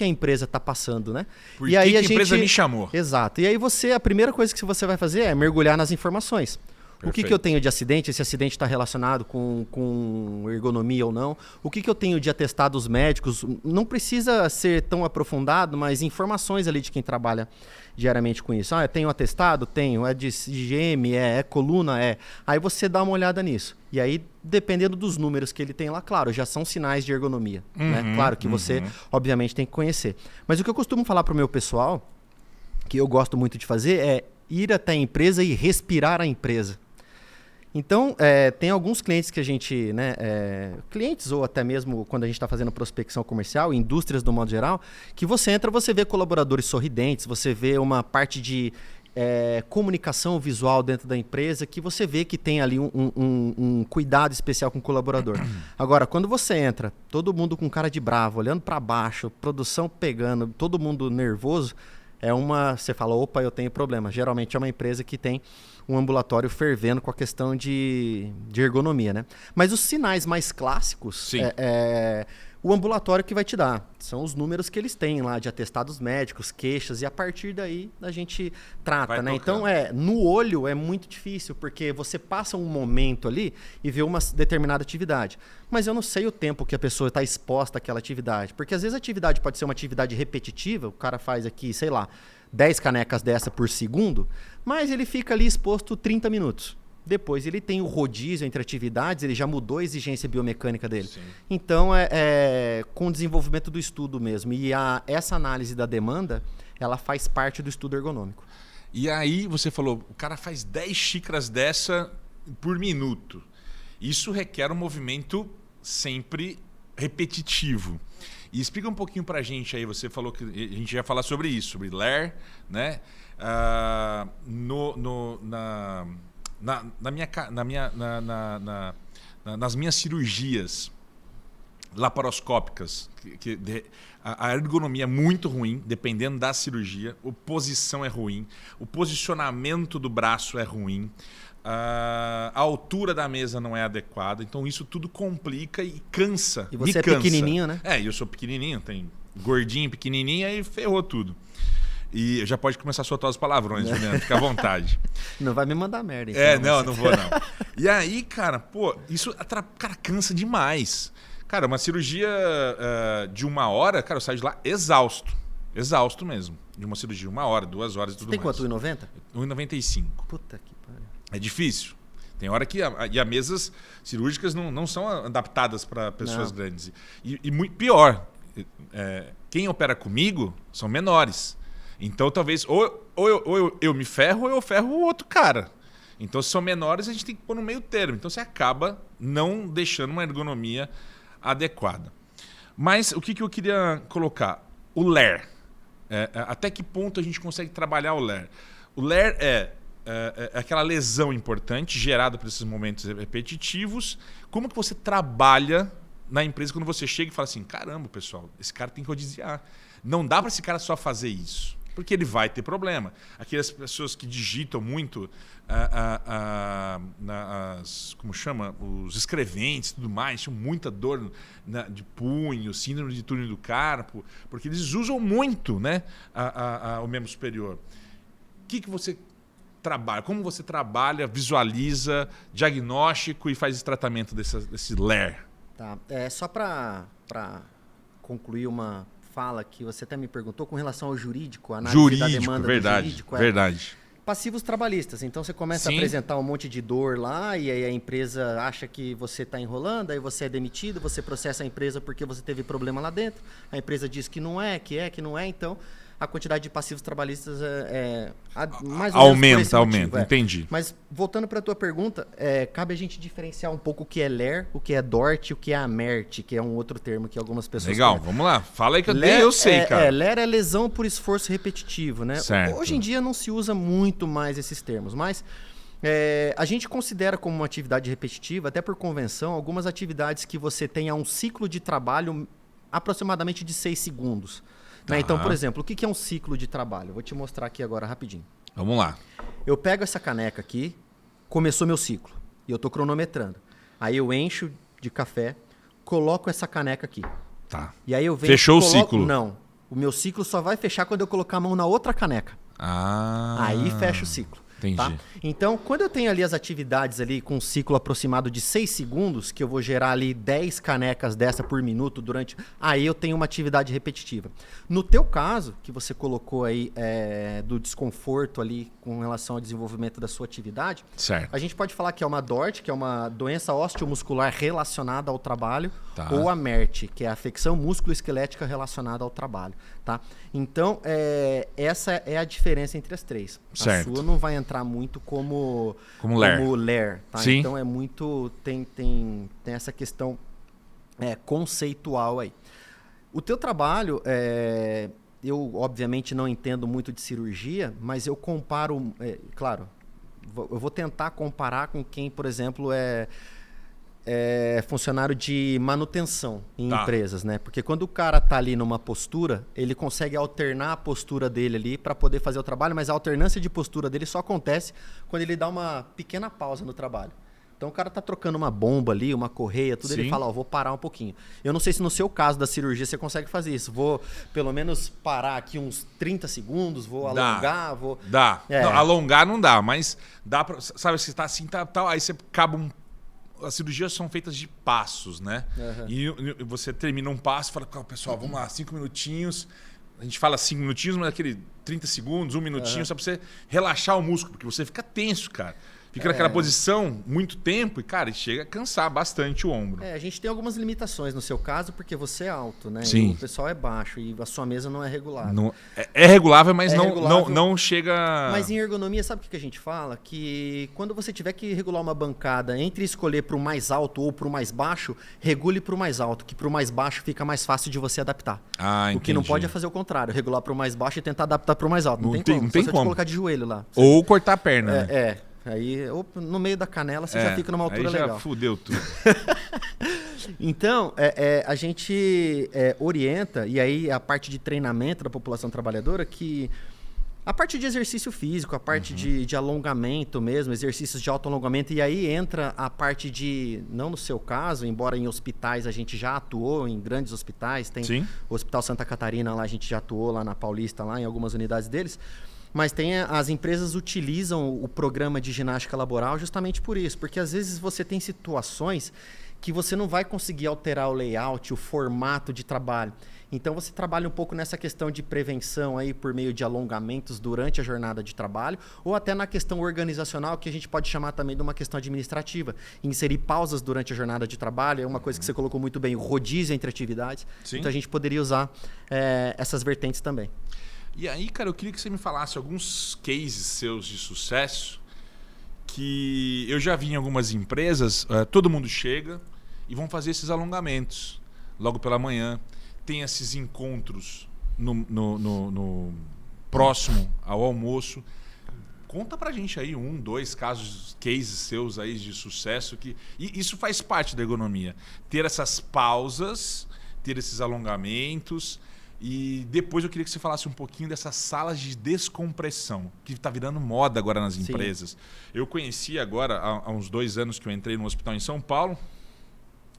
a empresa está passando, né? Por que a empresa me chamou? Exato. E aí a primeira coisa que você vai fazer é mergulhar nas informações. Perfeito. O que eu tenho de acidente? Esse acidente está relacionado com ergonomia ou não? O que eu tenho de atestados médicos? Não precisa ser tão aprofundado, mas informações ali de quem trabalha diariamente com isso. Tenho atestado? Tenho. É de IgM? É coluna? É. Aí você dá uma olhada nisso. E aí, dependendo dos números que ele tem lá, claro, já são sinais de ergonomia. Né? Claro que você, obviamente, tem que conhecer. Mas o que eu costumo falar para o meu pessoal, que eu gosto muito de fazer, é ir até a empresa e respirar a empresa. Então, tem alguns clientes que a gente, né, clientes ou até mesmo quando a gente está fazendo prospecção comercial, indústrias do modo geral, que você entra, você vê colaboradores sorridentes, você vê uma parte de comunicação visual dentro da empresa, que você vê que tem ali um cuidado especial com o colaborador. Agora, quando você entra, todo mundo com cara de bravo, olhando para baixo, produção pegando, todo mundo nervoso, você fala, opa, eu tenho problema. Geralmente é uma empresa que tem um ambulatório fervendo com a questão de ergonomia, né? Mas os sinais mais clássicos, o ambulatório que vai te dar. São os números que eles têm lá de atestados médicos, queixas, e a partir daí a gente trata, né? Então, no olho é muito difícil, porque você passa um momento ali e vê uma determinada atividade. Mas eu não sei o tempo que a pessoa está exposta àquela atividade. Porque às vezes a atividade pode ser uma atividade repetitiva, o cara faz aqui, sei lá, 10 canecas dessa por segundo, mas ele fica ali exposto 30 minutos. Depois ele tem o rodízio entre atividades, ele já mudou a exigência biomecânica dele. Sim. Então, com o desenvolvimento do estudo mesmo. E essa análise da demanda, ela faz parte do estudo ergonômico. E aí você falou, o cara faz 10 xícaras dessa por minuto. Isso requer um movimento sempre repetitivo. E explica um pouquinho pra gente aí, você falou que a gente ia falar sobre isso, sobre LER, né? Nas minhas cirurgias laparoscópicas, a ergonomia é muito ruim, dependendo da cirurgia, a posição é ruim, o posicionamento do braço é ruim, a altura da mesa não é adequada, então isso tudo complica e cansa. E você é pequenininho, né? Eu sou pequenininho, tem gordinho, pequenininho, aí ferrou tudo. E já pode começar a soltar os palavrões, Juliano, fica à vontade. Não vai me mandar merda. Então, não vou não. E aí, cara, isso cansa demais. Cara, uma cirurgia de 1 hora, cara, eu saio de lá exausto. Exausto mesmo. De uma cirurgia de 1 hora, 2 horas e tudo mais. Tem quanto? 1,90? 1,95. Puta que pariu. É difícil. Tem hora que as mesas cirúrgicas não são adaptadas para pessoas grandes. E muito pior, quem opera comigo são menores. Então, talvez, ou eu me ferro ou eu ferro o outro cara. Então, se são menores, a gente tem que pôr no meio termo. Então, você acaba não deixando uma ergonomia adequada. Mas, o que eu queria colocar? O LER. Até que ponto a gente consegue trabalhar o LER? O LER é aquela lesão importante gerada por esses momentos repetitivos. Como que você trabalha na empresa quando você chega e fala assim, caramba, pessoal, esse cara tem que rodiziar. Não dá para esse cara só fazer isso. Porque ele vai ter problema. Aquelas pessoas que digitam muito como chama? Os escreventes e tudo mais, tinham muita dor de punho, síndrome de túnel do carpo, porque eles usam muito, né, o membro superior. O que você trabalha? Como você trabalha, visualiza, diagnóstico e faz esse tratamento desse LER? Tá. Só para concluir uma fala que você até me perguntou com relação ao jurídico, a análise da demanda do jurídico. Verdade. Passivos trabalhistas. Então você começa a apresentar um monte de dor lá e aí a empresa acha que você está enrolando, aí você é demitido, você processa a empresa porque você teve problema lá dentro. A empresa diz que não é, que não é, então a quantidade de passivos trabalhistas mais ou menos aumenta, entendi. Mas voltando para a tua pergunta, cabe a gente diferenciar um pouco o que é LER, o que é DORT, o que é AMERT, que é um outro termo que algumas pessoas... Legal, vamos lá. Fala aí que eu sei, cara. LER é lesão por esforço repetitivo, né? Certo. Hoje em dia não se usa muito mais esses termos, mas a gente considera como uma atividade repetitiva, até por convenção, algumas atividades que você tenha um ciclo de trabalho aproximadamente de 6 segundos. Né? Então, por exemplo, o que é um ciclo de trabalho? Vou te mostrar aqui agora rapidinho. Vamos lá. Eu pego essa caneca aqui, começou meu ciclo, e eu estou cronometrando. Aí eu encho de café, coloco essa caneca aqui. Tá. E aí eu venho, fechou o ciclo? Não. O meu ciclo só vai fechar quando eu colocar a mão na outra caneca. Aí fecha o ciclo. Entendi. Tá? Então, quando eu tenho ali as atividades ali com um ciclo aproximado de 6 segundos, que eu vou gerar ali 10 canecas dessa por minuto aí eu tenho uma atividade repetitiva. No teu caso, que você colocou aí do desconforto ali com relação ao desenvolvimento da sua atividade, certo. A gente pode falar que é uma DORT, que é uma doença osteomuscular relacionada ao trabalho, ou a MERT, que é a afecção músculo-esquelética relacionada ao trabalho. Tá? Então, essa é a diferença entre as três. Certo. A sua não vai entrar muito como LER. Tá? Sim. Então, é muito... Tem essa questão conceitual aí. O teu trabalho, eu obviamente não entendo muito de cirurgia, mas eu comparo... claro, eu vou tentar comparar com quem, por exemplo, é funcionário de manutenção em empresas, né? Porque quando o cara tá ali numa postura, ele consegue alternar a postura dele ali para poder fazer o trabalho, mas a alternância de postura dele só acontece quando ele dá uma pequena pausa no trabalho. Então o cara tá trocando uma bomba ali, uma correia, tudo, Sim. ele fala, ó, vou parar um pouquinho. Eu não sei se no seu caso da cirurgia você consegue fazer isso. Vou pelo menos parar aqui uns 30 segundos, vou alongar, vou... Dá. É. Não, alongar não dá, mas dá pra... Sabe, você tá assim, tal, aí você acaba As cirurgias são feitas de passos, né? Uhum. E você termina um passo e fala, pessoal, vamos lá, 5 minutinhos. A gente fala 5 minutinhos, mas aquele 30 segundos, 1 minutinho, só pra você relaxar o músculo, porque você fica tenso, cara. Fica naquela posição muito tempo e, cara, chega a cansar bastante o ombro. A gente tem algumas limitações no seu caso, porque você é alto, né? Sim. E o pessoal é baixo e a sua mesa não é regular. Não, é regulável, mas regulável. Não chega... Mas em ergonomia, sabe o que a gente fala? Que quando você tiver que regular uma bancada entre escolher para o mais alto ou para o mais baixo, regule para o mais alto, que para o mais baixo fica mais fácil de você adaptar. O que não pode é fazer o contrário, regular para o mais baixo e tentar adaptar para o mais alto. Não tem como. Não tem Só como. Te colocar de joelho lá. Ou cortar a perna, né? Aí, ou no meio da canela, você já fica numa altura aí já legal. Fudeu tudo. Então, a gente orienta, e aí a parte de treinamento da população trabalhadora, que a parte de exercício físico, a parte de alongamento mesmo, exercícios de autoalongamento, e aí entra a parte de, não no seu caso, embora em hospitais a gente já atuou, em grandes hospitais, tem Sim. o Hospital Santa Catarina lá, a gente já atuou lá na Paulista, lá em algumas unidades deles. Mas as empresas utilizam o programa de ginástica laboral justamente por isso. Porque às vezes você tem situações que você não vai conseguir alterar o layout, o formato de trabalho. Então você trabalha um pouco nessa questão de prevenção aí por meio de alongamentos durante a jornada de trabalho, ou até na questão organizacional, que a gente pode chamar também de uma questão administrativa. Inserir pausas durante a jornada de trabalho é uma coisa que você colocou muito bem, o rodízio entre atividades. Sim. Então a gente poderia usar essas vertentes também. E aí, cara, eu queria que você me falasse alguns cases seus de sucesso que eu já vi em algumas empresas, todo mundo chega e vão fazer esses alongamentos logo pela manhã. Tem esses encontros no próximo ao almoço. Conta pra gente aí 1, 2 cases seus aí de sucesso. E isso faz parte da ergonomia. Ter essas pausas, ter esses alongamentos. E depois eu queria que você falasse um pouquinho dessas salas de descompressão, que está virando moda agora nas empresas. Eu conheci agora, há uns 2 anos que eu entrei no hospital em São Paulo,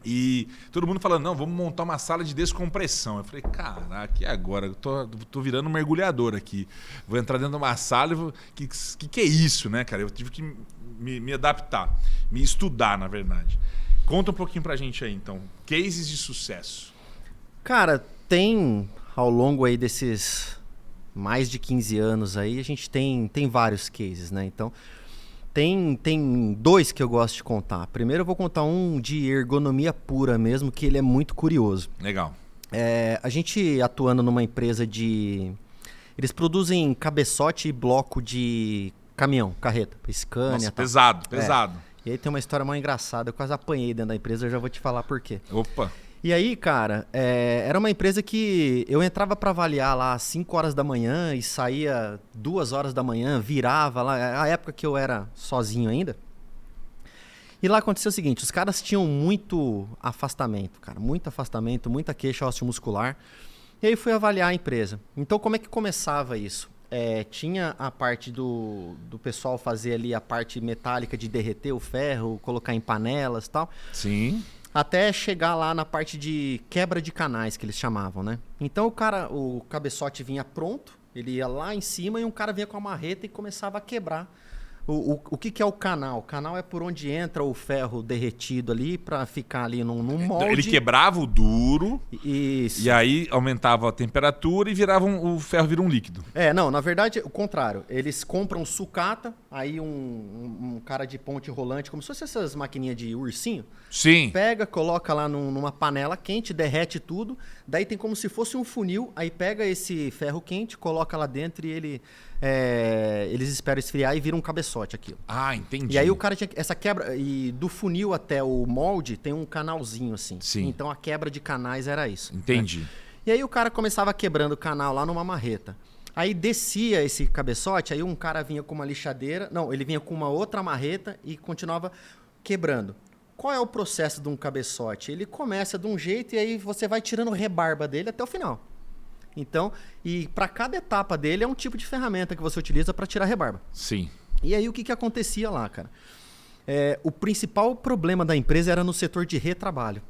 e todo mundo falando, não, vamos montar uma sala de descompressão. Eu falei, caraca, e agora? Eu tô virando um mergulhador aqui. Vou entrar dentro de uma sala e vou... Que é isso, né, cara? Eu tive que me adaptar, me estudar, na verdade. Conta um pouquinho pra gente aí, então. Cases de sucesso. Cara, tem... Ao longo aí desses mais de 15 anos aí, a gente tem vários cases, né? Então, tem 2 que eu gosto de contar. Primeiro eu vou contar um de ergonomia pura mesmo, que ele é muito curioso. Legal. A gente atuando numa empresa de... Eles produzem cabeçote e bloco de caminhão, carreta, Scania. Nossa, tal. pesado. E aí tem uma história mais engraçada, eu quase apanhei dentro da empresa, eu já vou te falar por quê. Opa. E aí, cara, era uma empresa que eu entrava para avaliar lá às 5 horas da manhã e saía 2 horas da manhã, virava lá, a época que eu era sozinho ainda. E lá aconteceu o seguinte, os caras tinham muito afastamento, cara, muito afastamento, muita queixa osteomuscular. E aí fui avaliar a empresa. Então, como é que começava isso? Tinha a parte do pessoal fazer ali a parte metálica de derreter o ferro, colocar em panelas e tal. Sim. Até chegar lá na parte de quebra de canais, que eles chamavam, né? Então o cabeçote vinha pronto, ele ia lá em cima e um cara vinha com a marreta e começava a quebrar. O que é o canal? O canal é por onde entra o ferro derretido ali para ficar ali num molde. Ele quebrava o duro. Isso. E aí aumentava a temperatura e o ferro vira um líquido. Não, na verdade, o contrário. Eles compram sucata, aí um cara de ponte rolante, como se fosse essas maquininhas de ursinho. Sim. Pega, coloca lá numa panela quente, derrete tudo. Daí tem como se fosse um funil. Aí pega esse ferro quente, coloca lá dentro e eles esperam esfriar e vira um cabeçote aquilo. Ah, entendi. E aí o cara tinha essa quebra, e do funil até o molde tem um canalzinho assim. Sim. Então a quebra de canais era isso. Entendi. Né? E aí o cara começava quebrando o canal lá numa marreta. Aí descia esse cabeçote, aí um cara vinha com uma lixadeira, não, ele vinha com uma outra marreta e continuava quebrando. Qual é o processo de um cabeçote? Ele começa de um jeito e aí você vai tirando rebarba dele até o final. Então, e para cada etapa dele é um tipo de ferramenta que você utiliza para tirar rebarba. Sim. E aí o que acontecia lá, cara? O principal problema da empresa era no setor de retrabalho.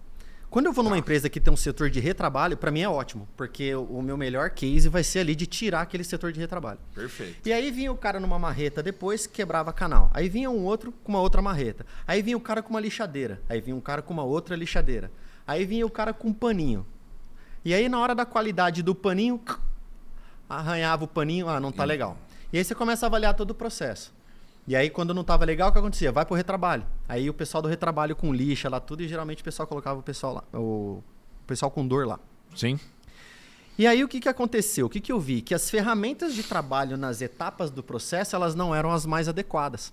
Quando eu vou numa empresa que tem um setor de retrabalho, para mim é ótimo, porque o meu melhor case vai ser ali de tirar aquele setor de retrabalho. Perfeito. E aí vinha o cara numa marreta depois, quebrava canal. Aí vinha um outro com uma outra marreta. Aí vinha o cara com uma lixadeira. Aí vinha um cara com uma outra lixadeira. Aí vinha o cara com um paninho. E aí na hora da qualidade do paninho, arranhava o paninho, não tá legal. E aí você começa a avaliar todo o processo. E aí, quando não estava legal, o que acontecia? Vai pro retrabalho. Aí o pessoal do retrabalho com lixa lá, tudo, e geralmente o pessoal colocava o pessoal lá, o pessoal com dor lá. Sim. E aí, o que aconteceu? O que eu vi? Que as ferramentas de trabalho nas etapas do processo, elas não eram as mais adequadas.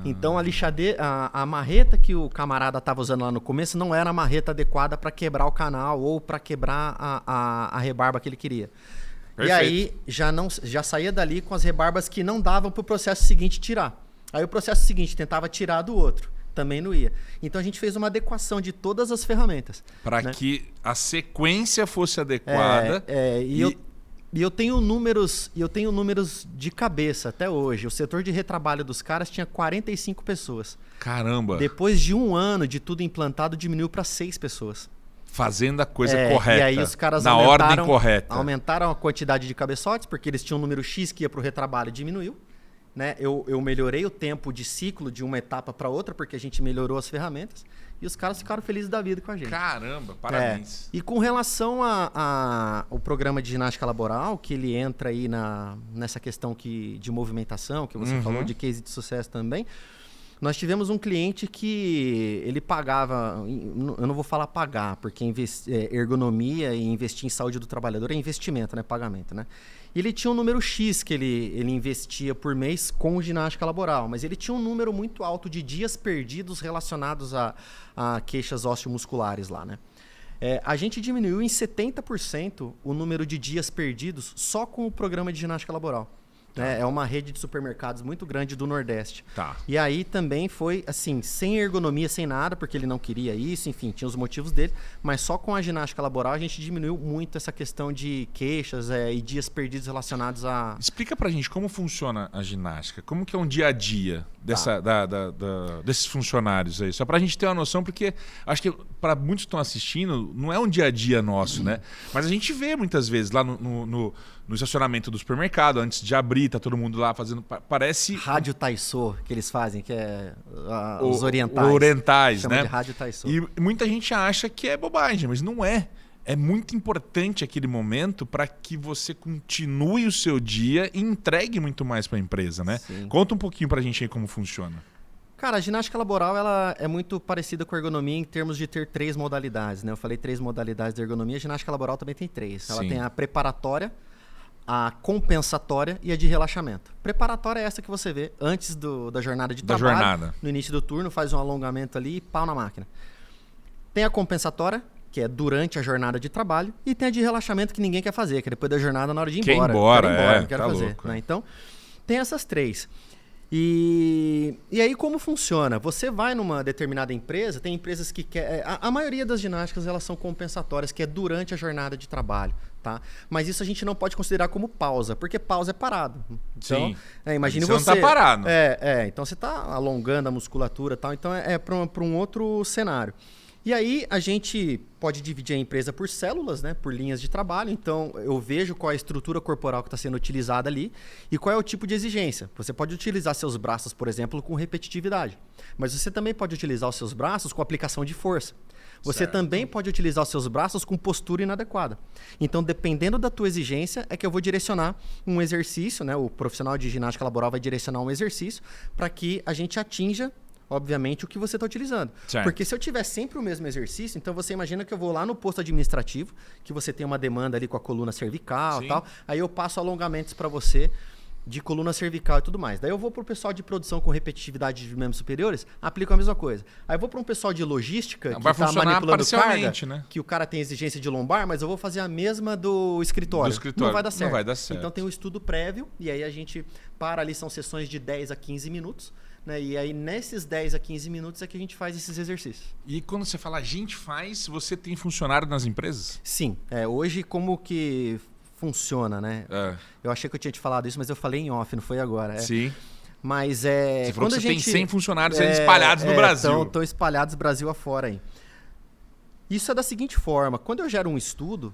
Então, a lixadeira, a marreta que o camarada estava usando lá no começo não era a marreta adequada para quebrar o canal ou para quebrar a rebarba que ele queria. Perfeito. E aí já saía dali com as rebarbas que não davam para o processo seguinte tirar. Aí o processo seguinte tentava tirar do outro, também não ia. Então a gente fez uma adequação de todas as ferramentas. Para que a sequência fosse adequada. E eu tenho números de cabeça até hoje. O setor de retrabalho dos caras tinha 45 pessoas. Caramba! Depois de 1 ano de tudo implantado, diminuiu para 6 pessoas. Fazendo a coisa correta. E aí os caras na ordem correta. Aumentaram a quantidade de cabeçotes, porque eles tinham um número X que ia para o retrabalho e diminuiu. Né? Eu melhorei o tempo de ciclo de uma etapa para outra, porque a gente melhorou as ferramentas. E os caras ficaram felizes da vida com a gente. Caramba, parabéns. E com relação ao programa de ginástica laboral, que ele entra aí nessa questão de movimentação, que você falou, de case de sucesso também. Nós tivemos um cliente que ele pagava, eu não vou falar pagar, porque ergonomia e investir em saúde do trabalhador é investimento, né? Pagamento, né? E ele tinha um número X que ele investia por mês com ginástica laboral, mas ele tinha um número muito alto de dias perdidos relacionados a queixas osteomusculares lá, né? A gente diminuiu em 70% o número de dias perdidos só com o programa de ginástica laboral. É uma rede de supermercados muito grande do Nordeste. Tá. E aí também foi assim, sem ergonomia, sem nada, porque ele não queria isso, enfim, tinha os motivos dele, mas só com a ginástica laboral a gente diminuiu muito essa questão de queixas e dias perdidos relacionados a... Explica pra gente como funciona a ginástica, como que é um dia a dia desses funcionários aí, só pra gente ter uma noção, porque acho que para muitos que estão assistindo, não é um dia a dia nosso, né? Mas a gente vê muitas vezes lá no estacionamento do supermercado, antes de abrir, tá todo mundo lá fazendo... Parece... Rádio Taisô, que eles fazem, que é os orientais. Orientais, chama né? de Rádio Taisô. E muita gente acha que é bobagem, mas não é. É muito importante aquele momento para que você continue o seu dia e entregue muito mais para a empresa, né? Sim. Conta um pouquinho para a gente aí como funciona. Cara, a ginástica laboral ela é muito parecida com a ergonomia em termos de ter 3 modalidades, né? Eu falei 3 modalidades de ergonomia, a ginástica laboral também tem 3. Ela tem a preparatória, a compensatória e a de relaxamento. Preparatória é essa que você vê antes da jornada de trabalho. No início do turno, faz um alongamento ali e pau na máquina. Tem a compensatória, que é durante a jornada de trabalho, e tem a de relaxamento que ninguém quer fazer, que é depois da jornada na hora de ir embora. Não quero fazer. Louco, né? Então, tem essas 3. E aí como funciona? Você vai numa determinada empresa, tem empresas que quer... A maioria das ginásticas elas são compensatórias, que é durante a jornada de trabalho. Tá? Mas isso a gente não pode considerar como pausa, porque pausa é parado. Então, sim. Imagine você você... não tá parado. Então você está alongando a musculatura e tal, então é para um outro cenário. E aí a gente pode dividir a empresa por células, né? Por linhas de trabalho. Então eu vejo qual é a estrutura corporal que está sendo utilizada ali e qual é o tipo de exigência. Você pode utilizar seus braços, por exemplo, com repetitividade. Mas você também pode utilizar os seus braços com aplicação de força. Você também pode utilizar os seus braços com postura inadequada. Então, dependendo da tua exigência, é que eu vou direcionar um exercício, né? O profissional de ginástica laboral vai direcionar um exercício para que a gente atinja, obviamente, o que você está utilizando. Certo. Porque se eu tiver sempre o mesmo exercício, então você imagina que eu vou lá no posto administrativo, que você tem uma demanda ali com a coluna cervical e tal, aí eu passo alongamentos para você de coluna cervical e tudo mais. Daí eu vou para o pessoal de produção com repetitividade de membros superiores, aplico a mesma coisa. Aí eu vou para um pessoal de logística que está manipulando carga, né? que o cara tem exigência de lombar, mas eu vou fazer a mesma do escritório. Não vai dar certo. Não vai dar certo. Então tem um estudo prévio e aí a gente para ali, são sessões de 10 a 15 minutos. Né? E aí, nesses 10 a 15 minutos é que a gente faz esses exercícios. E quando você fala a gente faz, você tem funcionário nas empresas? Sim. Hoje, como que funciona, né? Eu achei que eu tinha te falado isso, mas eu falei em off, não foi agora. Sim. Mas Você falou quando que você a gente tem 100 funcionários espalhados no Brasil. Estão espalhados Brasil afora aí. Isso é da seguinte forma: quando eu gero um estudo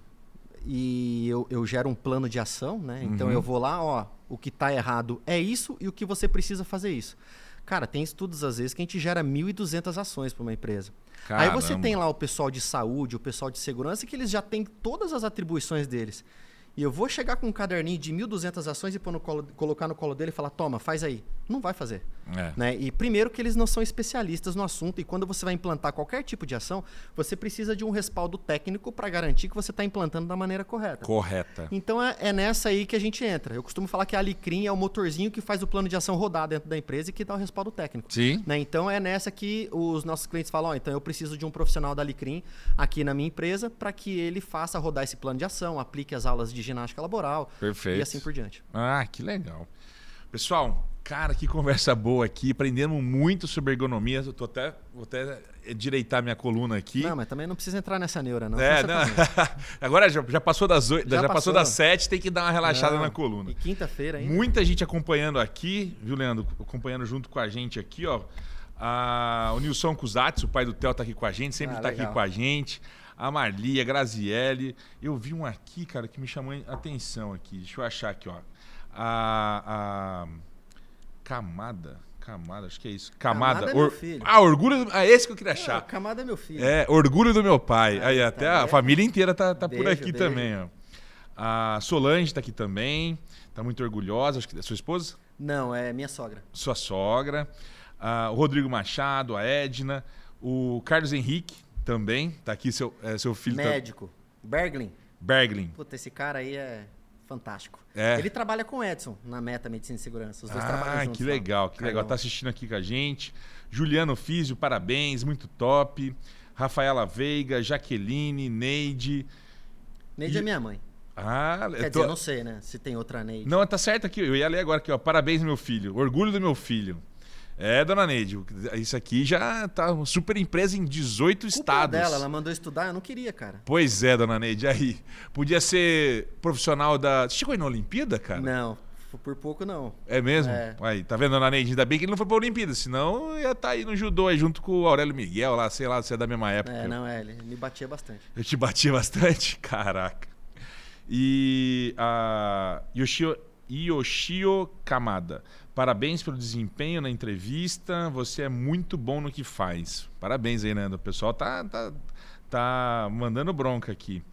e eu gero um plano de ação, né? Então eu vou lá, ó, o que está errado é isso e o que você precisa fazer isso. Cara, tem estudos às vezes que a gente gera 1.200 ações para uma empresa. Caramba. Aí você tem lá o pessoal de saúde, o pessoal de segurança, que eles já têm todas as atribuições deles. E eu vou chegar com um caderninho de 1.200 ações e colocar no colo dele e falar, toma, faz aí. Não vai fazer. Né? E primeiro que eles não são especialistas no assunto, e quando você vai implantar qualquer tipo de ação, você precisa de um respaldo técnico para garantir que você está implantando da maneira correta. Correta. Então é nessa aí que a gente entra. Eu costumo falar que a Alecrim é o motorzinho que faz o plano de ação rodar dentro da empresa e que dá o respaldo técnico. Sim. Né? Então é nessa que os nossos clientes falam, então eu preciso de um profissional da Alecrim aqui na minha empresa para que ele faça rodar esse plano de ação, aplique as aulas de ginástica laboral. Perfeito. E assim por diante. Ah, que legal. Pessoal, cara, que conversa boa aqui. Aprendemos muito sobre ergonomia. Vou até direitar minha coluna aqui. Não, mas também não precisa entrar nessa neura, não. Agora já passou das 8, já passou das 7, tem que dar uma relaxada na coluna. E quinta-feira ainda. Muita gente acompanhando aqui, viu, Leandro? Acompanhando junto com a gente aqui, ó. O Nilson Cusatz, o pai do Theo, tá aqui com a gente, sempre tá aqui com a gente. A Marli, a Graziele. Eu vi um aqui, cara, que me chamou a atenção aqui. Deixa eu achar aqui, ó. A Camada, acho que é isso. Camada é meu filho. Orgulho. Esse que eu queria achar. Camada é meu filho. Orgulho do meu pai. Aí até a família inteira tá beijo, por aqui beijo. também, ó. A Solange tá aqui também. Tá muito orgulhosa. Acho que é sua esposa? Não, é minha sogra. Sua sogra. O Rodrigo Machado, a Edna. O Carlos Henrique também. Tá aqui seu filho. Médico. Berglin. Puta, esse cara aí é fantástico. É. Ele trabalha com o Edson na Meta Medicina e Segurança. Os dois trabalham juntos. Que legal, que legal. Tá assistindo aqui com a gente. Juliano Físio, parabéns, muito top. Rafaela Veiga, Jaqueline, Neide. Neide é minha mãe. Quer dizer, eu não sei, né? Se tem outra Neide. Não, tá certo aqui. Eu ia ler agora aqui, ó. Parabéns, meu filho. Orgulho do meu filho. Dona Neide, isso aqui já tá uma super empresa em 18 estados. Dela, ela mandou estudar, eu não queria, cara. Pois é, Dona Neide, aí. Podia ser profissional da... Você chegou aí na Olimpíada, cara? Não, por pouco não. É mesmo? Aí, tá vendo, Dona Neide? Ainda bem que ele não foi pra Olimpíada, senão ia estar aí no judô, aí junto com o Aurélio Miguel, lá, sei lá, se é da mesma época. Ele me batia bastante. Eu te batia bastante? Caraca. E a Yoshio Kamada. Parabéns pelo desempenho na entrevista. Você é muito bom no que faz. Parabéns aí, Nando. O pessoal tá mandando bronca aqui.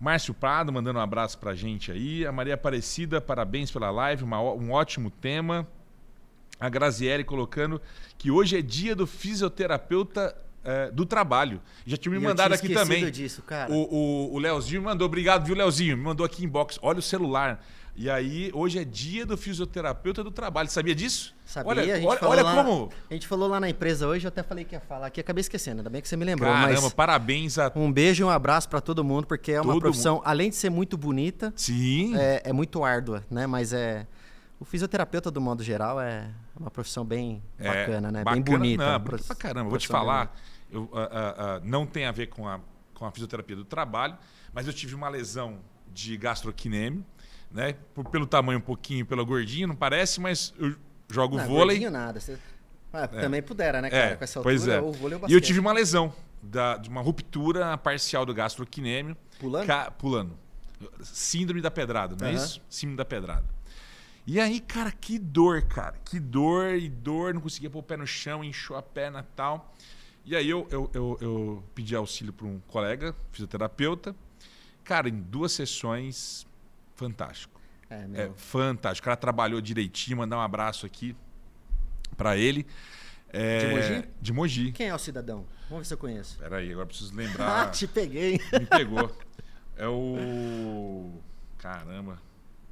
Márcio Prado mandando um abraço pra gente aí. A Maria Aparecida, parabéns pela live. Um ótimo tema. A Graziele colocando que hoje é dia do fisioterapeuta do trabalho. Já tinha me mandado aqui também. Disso, cara. O Leozinho me mandou. Obrigado, viu, Leozinho? Me mandou aqui inbox. Olha o celular. E aí, hoje é dia do fisioterapeuta do trabalho. Sabia disso? Sabia. Olha como... A gente falou lá na empresa hoje, eu até falei que ia falar aqui, acabei esquecendo. Ainda bem que você me lembrou. Caramba, parabéns a... Um beijo e um abraço para todo mundo, porque é uma profissão, além de ser muito bonita, sim, é muito árdua, né? Mas o fisioterapeuta, do modo geral, é uma profissão bem bacana, né? Bem bonita. Bonita pra caramba. Vou te falar, não tem a ver com a fisioterapia do trabalho, mas eu tive uma lesão de gastrocnêmio, né? Pelo tamanho um pouquinho, pelo gordinho, não parece, mas eu jogo vôlei. Gordinho nada. Também pudera, né, cara? Com essa altura, pois é. O vôlei é o basquete. E eu tive uma lesão de uma ruptura parcial do gastrocnêmio. Pulando? Pulando. Síndrome da pedrada, não é isso? Síndrome da pedrada. E aí, cara, que dor, Que dor, não conseguia pôr o pé no chão, inchou a perna e tal. E aí eu pedi auxílio para um colega, fisioterapeuta. Cara, em 2 sessões... Fantástico. Fantástico. O cara trabalhou direitinho, mandar um abraço aqui para ele. De Mogi? De Mogi. Quem é o cidadão? Vamos ver se eu conheço. Peraí, agora preciso lembrar. Te peguei. Me pegou. É o... Caramba.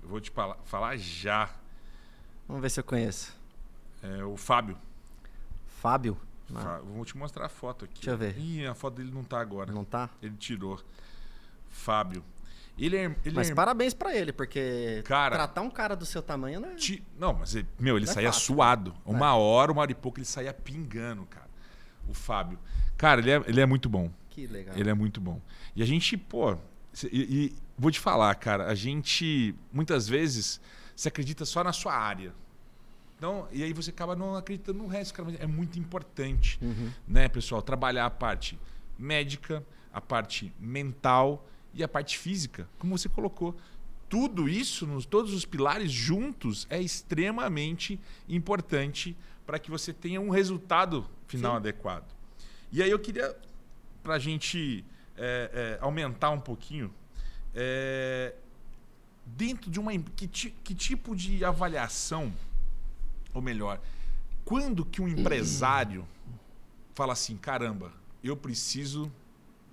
Eu vou te falar já. Vamos ver se eu conheço. É o Fábio. Fábio? Vou te mostrar a foto aqui. Deixa eu ver. Ih, a foto dele não tá agora. Não tá? Ele tirou. Fábio. Mas parabéns pra ele, porque tratar um cara do seu tamanho não é... Não, mas ele saía suado. Uma hora e pouco, ele saía pingando, cara. O Fábio. Cara, ele é muito bom. Que legal. Ele é muito bom. E a gente, vou te falar, cara, a gente, muitas vezes, se acredita só na sua área. Então, e aí você acaba não acreditando no resto, cara, mas é muito importante, né, pessoal, trabalhar a parte médica, a parte mental e a parte física, como você colocou. Tudo isso, todos os pilares juntos, é extremamente importante para que você tenha um resultado final adequado. E aí eu queria, para a gente aumentar um pouquinho, dentro de que tipo de avaliação, ou melhor, quando que um empresário fala assim, caramba, eu preciso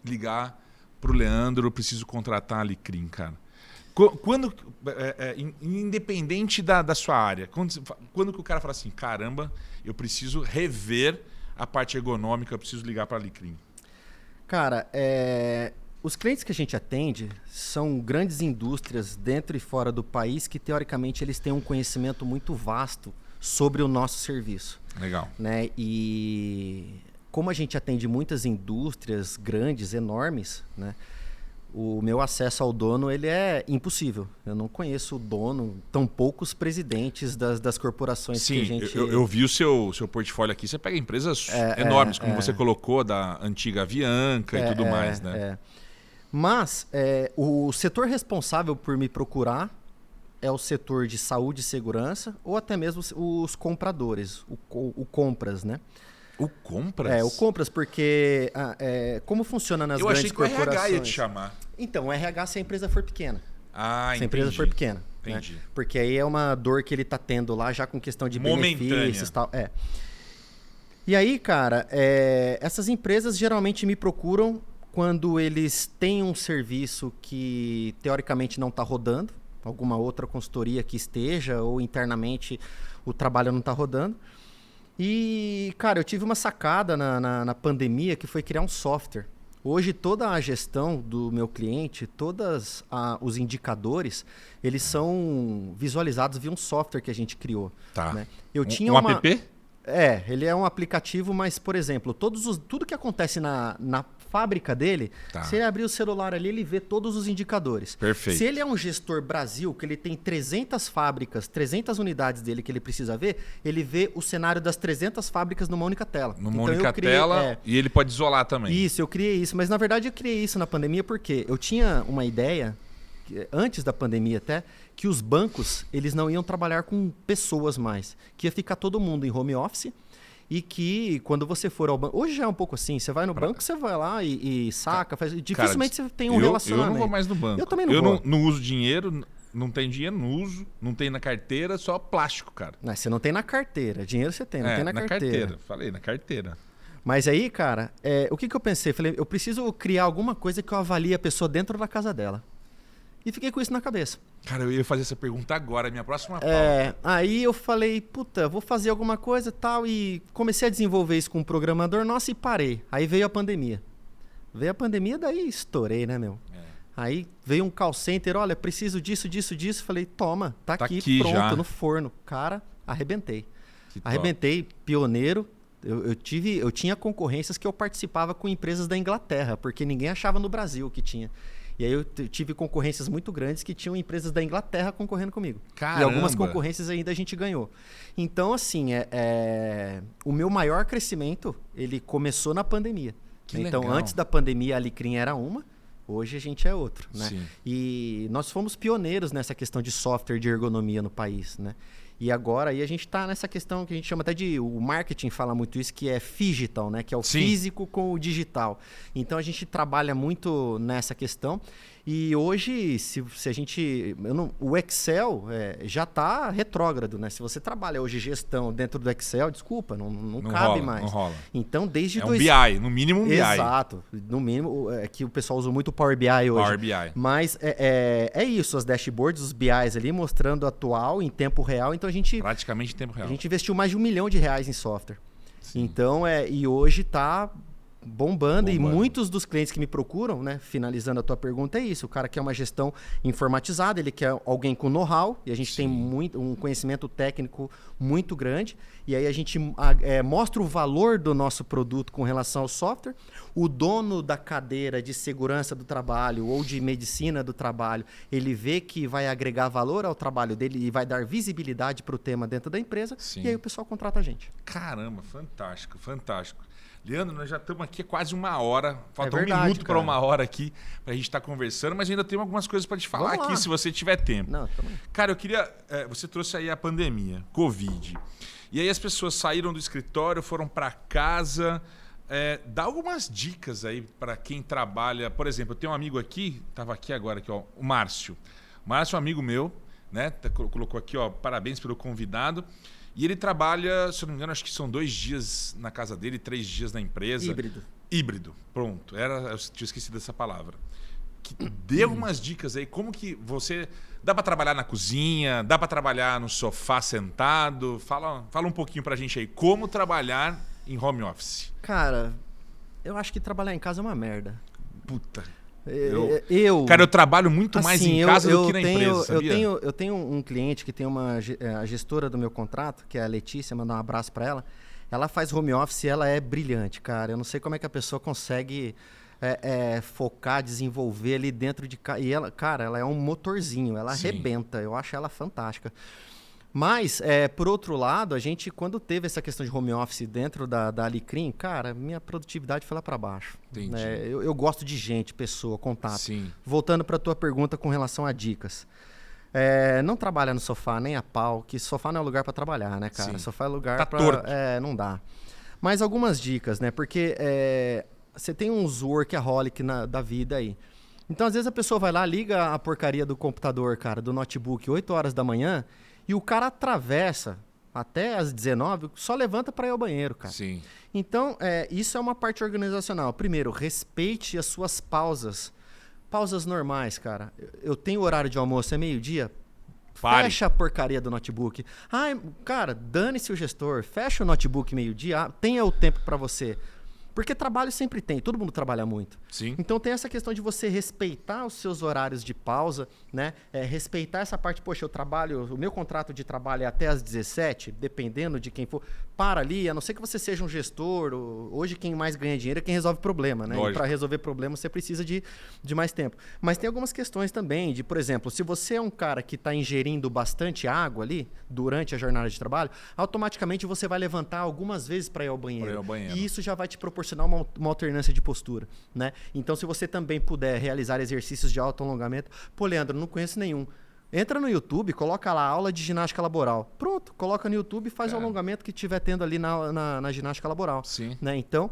ligar para o Leandro, eu preciso contratar a Alecrim, cara? Quando, independente da sua área, quando que o cara fala assim, caramba, eu preciso rever a parte ergonômica, eu preciso ligar para a Alecrim? Cara, os clientes que a gente atende são grandes indústrias dentro e fora do país que, teoricamente, eles têm um conhecimento muito vasto sobre o nosso serviço. Legal. Né? E como a gente atende muitas indústrias grandes, enormes, né? O meu acesso ao dono ele é impossível. Eu não conheço o dono, tão poucos presidentes das corporações. Sim, que a gente... eu vi o seu portfólio aqui. Você pega empresas enormes, como você colocou, da antiga Avianca e tudo mais, né? Mas o setor responsável por me procurar é o setor de saúde e segurança ou até mesmo os compradores, o compras, né? O compras? O compras, porque como funciona nas grandes corporações... Eu achei que o RH ia te chamar. Então, o RH se a empresa for pequena. Ah, se a empresa for pequena. Entendi. Né? Porque aí é uma dor que ele está tendo lá já com questão de benefícios e tal. E aí, cara, essas empresas geralmente me procuram quando eles têm um serviço que teoricamente não está rodando, alguma outra consultoria que esteja, ou internamente o trabalho não está rodando. E, cara, eu tive uma sacada na pandemia que foi criar um software. Hoje, toda a gestão do meu cliente, todos os indicadores, eles são visualizados via um software que a gente criou. Tá. Né? Eu tinha app? Ele é um aplicativo, mas, por exemplo, tudo que acontece na fábrica dele, se ele abrir o celular ali, ele vê todos os indicadores. Perfeito. Se ele é um gestor Brasil, que ele tem 300 fábricas, 300 unidades dele que ele precisa ver, ele vê o cenário das 300 fábricas numa única tela. Numa única tela, e ele pode isolar também. Isso, eu criei isso. Mas, na verdade, eu criei isso na pandemia porque eu tinha uma ideia, antes da pandemia até, que os bancos eles não iam trabalhar com pessoas mais. Que ia ficar todo mundo em home office e que quando você for ao banco... Hoje já é um pouco assim, você vai no banco, você vai lá e saca, dificilmente você tem um relacionamento. Eu não vou mais no banco. Eu também não vou. Eu não uso dinheiro, não tenho dinheiro, não uso, não tem na carteira, só plástico, cara. Não, você não tem na carteira, dinheiro você tem, não tem na carteira. Falei, na carteira. Mas aí, cara, o que eu pensei? Falei, eu preciso criar alguma coisa que eu avalie a pessoa dentro da casa dela. E fiquei com isso na cabeça. Cara, eu ia fazer essa pergunta agora, minha próxima pauta. Aí eu falei, puta, vou fazer alguma coisa e tal. E comecei a desenvolver isso com um programador nosso e parei. Aí veio a pandemia. Daí estourei, né, meu? Aí veio um call center, olha, preciso disso. Falei, toma, tá aqui pronto, já. No forno. Cara, arrebentei. Arrebentei, pioneiro. Eu tinha concorrências que eu participava com empresas da Inglaterra, porque ninguém achava no Brasil que tinha. E aí eu tive concorrências muito grandes que tinham empresas da Inglaterra concorrendo comigo. Caramba. E algumas concorrências ainda a gente ganhou. Então, assim, o meu maior crescimento, ele começou na pandemia. Então, legal. Antes da pandemia, a Alecrim era uma, hoje a gente é outro. Né? Sim. E nós fomos pioneiros nessa questão de software de ergonomia no país, né? E agora aí a gente está nessa questão que a gente chama até de... O marketing fala muito isso, que é phygital, né? Que é o físico com o digital. Então a gente trabalha muito nessa questão. E hoje, se a gente... o Excel já está retrógrado, né? Se você trabalha hoje gestão dentro do Excel, desculpa, não cabe rola, mais. Não rola. Então, desde... um BI, no mínimo um BI. Exato. No mínimo, que o pessoal usa muito o Power BI hoje. Power BI. Mas é isso, as dashboards, os BIs ali, mostrando atual, em tempo real. Então, a gente... Praticamente em tempo real. A gente investiu mais de R$1 milhão em software. Sim. Então, e hoje está bombando. E muitos dos clientes que me procuram, né, finalizando a tua pergunta, é isso. O cara quer uma gestão informatizada, ele quer alguém com know-how, e a gente tem um conhecimento técnico muito grande, e aí a gente mostra o valor do nosso produto com relação ao software. O dono da cadeira de segurança do trabalho ou de medicina do trabalho, ele vê que vai agregar valor ao trabalho dele e vai dar visibilidade para o tema dentro da empresa, e aí o pessoal contrata a gente. Caramba, fantástico, fantástico. Leandro, nós já estamos aqui há quase 1 hora. Falta verdade, um minuto para cara. 1 hora aqui para a gente estar conversando, mas ainda tem algumas coisas para te falar aqui, se você tiver tempo. Não, também. Cara, eu queria... você trouxe aí a pandemia, Covid. E aí as pessoas saíram do escritório, foram para casa. Dá algumas dicas aí para quem trabalha. Por exemplo, eu tenho um amigo aqui, estava aqui agora, aqui, ó, o Márcio. O Márcio é um amigo meu, né? Colocou aqui, ó, parabéns pelo convidado. E ele trabalha, se eu não me engano, acho que são 2 dias na casa dele, 3 dias na empresa. Híbrido, pronto. Eu tinha esquecido essa palavra. Dê algumas dicas aí, como que você... Dá para trabalhar na cozinha? Dá para trabalhar no sofá sentado? Fala um pouquinho pra gente aí, como trabalhar em home office. Cara, eu acho que trabalhar em casa é uma merda. Puta. Cara, eu trabalho muito mais em casa do que na empresa, sabia? Eu tenho um cliente que tem a gestora do meu contrato, que é a Letícia, mandar um abraço para ela. Ela faz home office e ela é brilhante, cara. Eu não sei como é que a pessoa consegue focar, desenvolver ali dentro de casa. E ela, cara, ela é um motorzinho, ela arrebenta. Eu acho ela fantástica. Mas, por outro lado, a gente, quando teve essa questão de home office dentro da Alecrim, cara, minha produtividade foi lá para baixo. Entendi. Eu gosto de gente, pessoa, contato. Sim. Voltando para a tua pergunta com relação a dicas. Não trabalha no sofá, nem a pau, que sofá não é lugar para trabalhar, né, cara? Sim. Sofá é lugar Tá para... torto. não dá. Mas algumas dicas, né? Porque você tem uns workaholic da vida aí. Então, às vezes, a pessoa vai lá, liga a porcaria do computador, cara, do notebook, 8 horas da manhã... E o cara atravessa até às 19, só levanta para ir ao banheiro, cara. Sim. Então, isso é uma parte organizacional. Primeiro, respeite as suas pausas. Pausas normais, cara. Eu tenho horário de almoço, é meio-dia. Fecha a porcaria do notebook. Ai, cara, dane-se o gestor. Fecha o notebook meio-dia. Tenha o tempo para você. Porque trabalho sempre tem, todo mundo trabalha muito. Sim. Então tem essa questão de você respeitar os seus horários de pausa, né? Respeitar essa parte, poxa, o meu contrato de trabalho é até às 17, dependendo de quem for. Para ali, a não ser que você seja um gestor, hoje quem mais ganha dinheiro é quem resolve problema, né? Lógico. E para resolver problema você precisa de mais tempo. Mas tem algumas questões também de, por exemplo, se você é um cara que está ingerindo bastante água ali durante a jornada de trabalho, automaticamente você vai levantar algumas vezes para ir ao banheiro. E isso já vai te proporcionar uma alternância de postura, né? Então, se você também puder realizar exercícios de auto-alongamento... Pô, Leandro, não conheço nenhum. Entra no YouTube, coloca lá aula de ginástica laboral. Pronto, coloca no YouTube e faz o alongamento que estiver tendo ali na ginástica laboral. Sim. Né? Então,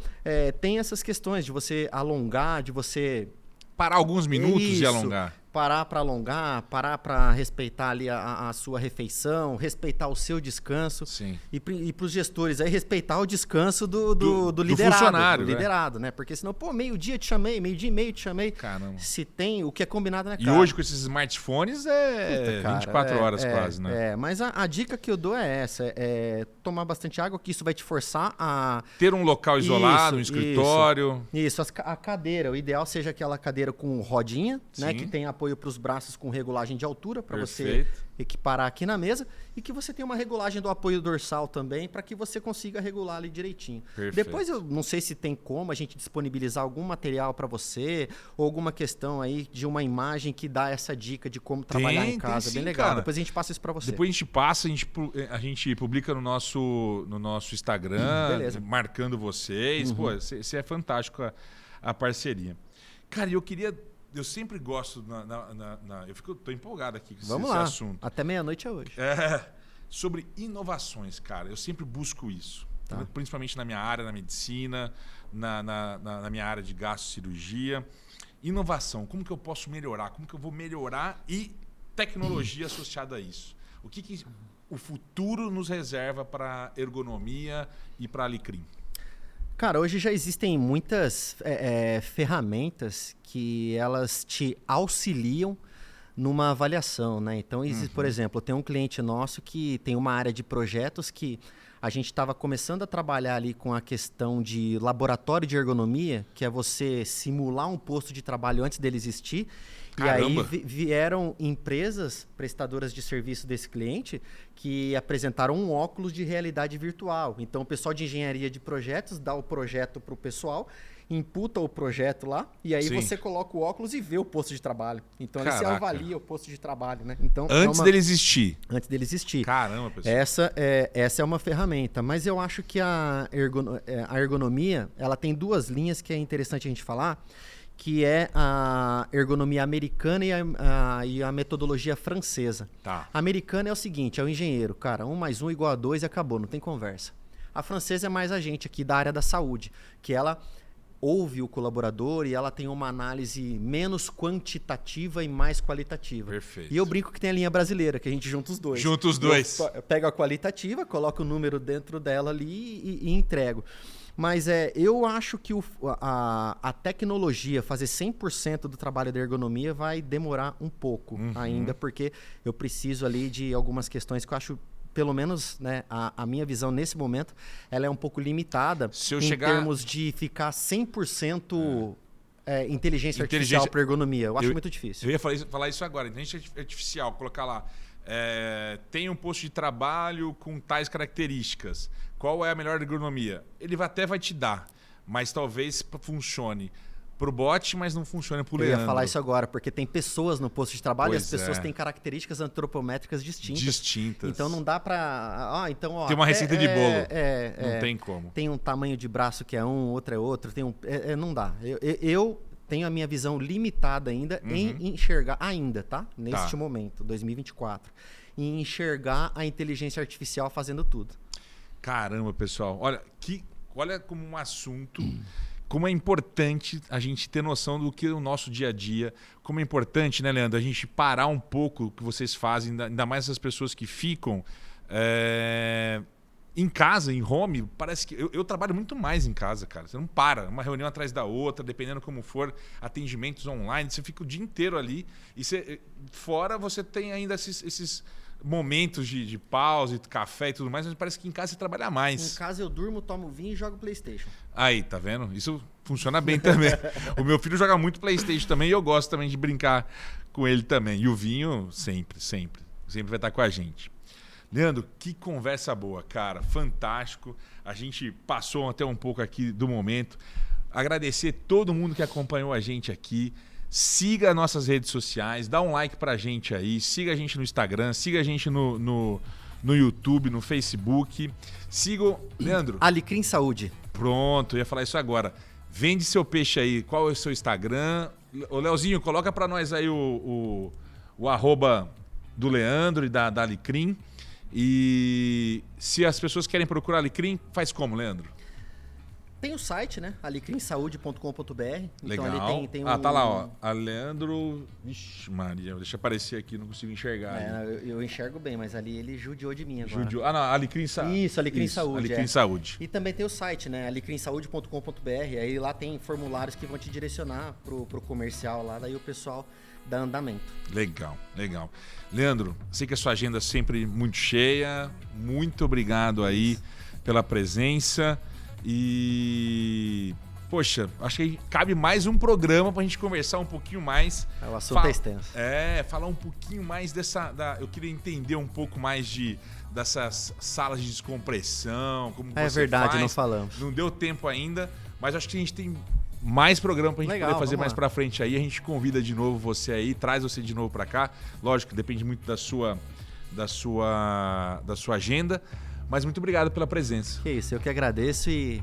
tem essas questões de você alongar, de você... Parar alguns minutos e alongar. Parar para alongar, parar para respeitar ali a sua refeição, respeitar o seu descanso. Sim. E para os gestores aí, respeitar o descanso do liderado. Funcionário, do liderado, né? Porque senão, meio-dia te chamei, meio-dia e meio te chamei. Caramba. Se tem o que é combinado, né, cara? E hoje com esses smartphones cara, 24 horas quase, né? Mas a dica que eu dou é essa, é tomar bastante água, que isso vai te forçar a... Ter um local isolado, um escritório. Isso, a cadeira, o ideal seja aquela cadeira com rodinha, né? Que tem apoio para os braços com regulagem de altura, para você equiparar aqui na mesa, e que você tenha uma regulagem do apoio dorsal também, para que você consiga regular ali direitinho. Perfeito. Depois eu não sei se tem como a gente disponibilizar algum material para você, ou alguma questão aí de uma imagem que dá essa dica de como trabalhar em casa. Bem legal. Cara. Depois a gente passa isso para você. Depois a gente passa, a gente publica no nosso Instagram, marcando vocês. Pô, você é fantástico a parceria. Cara, eu sempre gosto, tô empolgado aqui com esse assunto. Até meia-noite é hoje. Sobre inovações, cara. Eu sempre busco isso. Tá. Principalmente na minha área, na medicina, na minha área de gastrocirurgia. Inovação, como que eu posso melhorar? Como que eu vou melhorar? E tecnologia associada a isso. O que o futuro nos reserva para ergonomia e para Alecrim? Cara, hoje já existem muitas ferramentas que elas te auxiliam numa avaliação, né? Então, por exemplo, tem um cliente nosso que tem uma área de projetos que a gente estava começando a trabalhar ali com a questão de laboratório de ergonomia, que é você simular um posto de trabalho antes dele existir. Caramba. E aí vieram empresas prestadoras de serviço desse cliente que apresentaram um óculos de realidade virtual. Então, o pessoal de engenharia de projetos dá o projeto para o pessoal, imputa o projeto lá, e aí Sim. você coloca o óculos e vê o posto de trabalho. Então, ali você Caraca. avalia o posto de trabalho, né? Então, Antes dele existir. Antes dele existir. Caramba, pessoal. Essa é uma ferramenta, mas eu acho que a ergonomia, ela tem duas linhas que é interessante a gente falar, que é a ergonomia americana e a metodologia francesa. Tá. A americana é o seguinte, é o engenheiro, cara, 1 mais 1 igual a 2 e acabou, não tem conversa. A francesa é mais a gente aqui da área da saúde, que ela ouve o colaborador e ela tem uma análise menos quantitativa e mais qualitativa. Perfeito. E eu brinco que tem a linha brasileira, que a gente junta os dois. Junta os dois. Eu pego a qualitativa, coloco o número dentro dela ali e entrego. Mas eu acho que a tecnologia, fazer 100% do trabalho da ergonomia vai demorar um pouco ainda, porque eu preciso ali de algumas questões que eu acho, pelo menos, né, a minha visão nesse momento, ela é um pouco limitada termos de ficar 100% inteligência artificial para ergonomia. Eu acho muito difícil. Eu ia falar isso agora. Inteligência artificial, colocar lá, tem um posto de trabalho com tais características. Qual é a melhor ergonomia? Ele até vai te dar, mas talvez funcione pro bot, mas não funcione pro Leandro. Eu ia falar isso agora, porque tem pessoas no posto de trabalho Pois e as pessoas têm características antropométricas distintas. Então não dá para... tem uma receita de bolo. Não tem como. Tem um tamanho de braço que é um, outro é outro. Não dá. Eu tenho a minha visão limitada ainda em enxergar, tá? Neste momento, 2024. Em enxergar a inteligência artificial fazendo tudo. Caramba, pessoal. Olha como um assunto... Como é importante a gente ter noção do que é o nosso dia a dia. Como é importante, né, Leandro, a gente parar um pouco o que vocês fazem, ainda mais essas pessoas que ficam em casa, em home. Parece que eu trabalho muito mais em casa, cara. Você não para, uma reunião atrás da outra, dependendo como for, atendimentos online. Você fica o dia inteiro ali. E fora você tem ainda esses momentos de pausa, de café e tudo mais, mas parece que em casa você trabalha mais. Em casa eu durmo, tomo vinho e jogo PlayStation. Aí, tá vendo? Isso funciona bem também. O meu filho joga muito PlayStation também e eu gosto também de brincar com ele também. E o vinho sempre vai estar com a gente. Leandro, que conversa boa, cara. Fantástico. A gente passou até um pouco aqui do momento. Agradecer todo mundo que acompanhou a gente aqui. Siga nossas redes sociais, dá um like pra gente aí, siga a gente no Instagram, siga a gente no YouTube, no Facebook. Siga Leandro. Alecrim Saúde. Pronto, eu ia falar isso agora. Vende seu peixe aí, qual é o seu Instagram? Ô Leozinho, coloca pra nós aí o arroba do Leandro e da Alecrim. E se as pessoas querem procurar Alecrim, faz como, Leandro? Tem o site, né? alecrimsaude.com.br. Legal. Então ali tem tá lá, ó. A Leandro... Vixe, Maria, deixa aparecer aqui, não consigo enxergar. Eu enxergo bem, mas ali ele judiou de mim agora. Não, Alecrim Saúde. Isso, Alecrim Saúde. Alecrim Saúde. E também tem o site, né? alecrimsaude.com.br. Aí lá tem formulários que vão te direcionar pro comercial lá, daí o pessoal dá andamento. Legal. Leandro, sei que a sua agenda é sempre muito cheia. Muito obrigado aí pela presença. E, poxa, acho que cabe mais um programa pra gente conversar um pouquinho mais. O assunto é extenso. Falar um pouquinho mais eu queria entender um pouco mais dessas salas de descompressão, como você verdade, faz. não falamos. Não deu tempo ainda, mas acho que a gente tem mais programa pra gente poder fazer mais pra frente aí. A gente convida de novo você aí, traz você de novo pra cá. Lógico, depende muito da sua agenda. Mas muito obrigado pela presença. Que isso, eu que agradeço e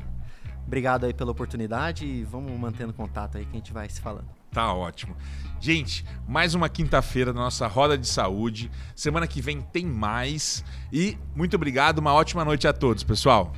obrigado aí pela oportunidade e vamos mantendo contato aí que a gente vai se falando. Tá ótimo. Gente, mais uma quinta-feira da nossa Roda de Saúde. Semana que vem tem mais. E muito obrigado, uma ótima noite a todos, pessoal.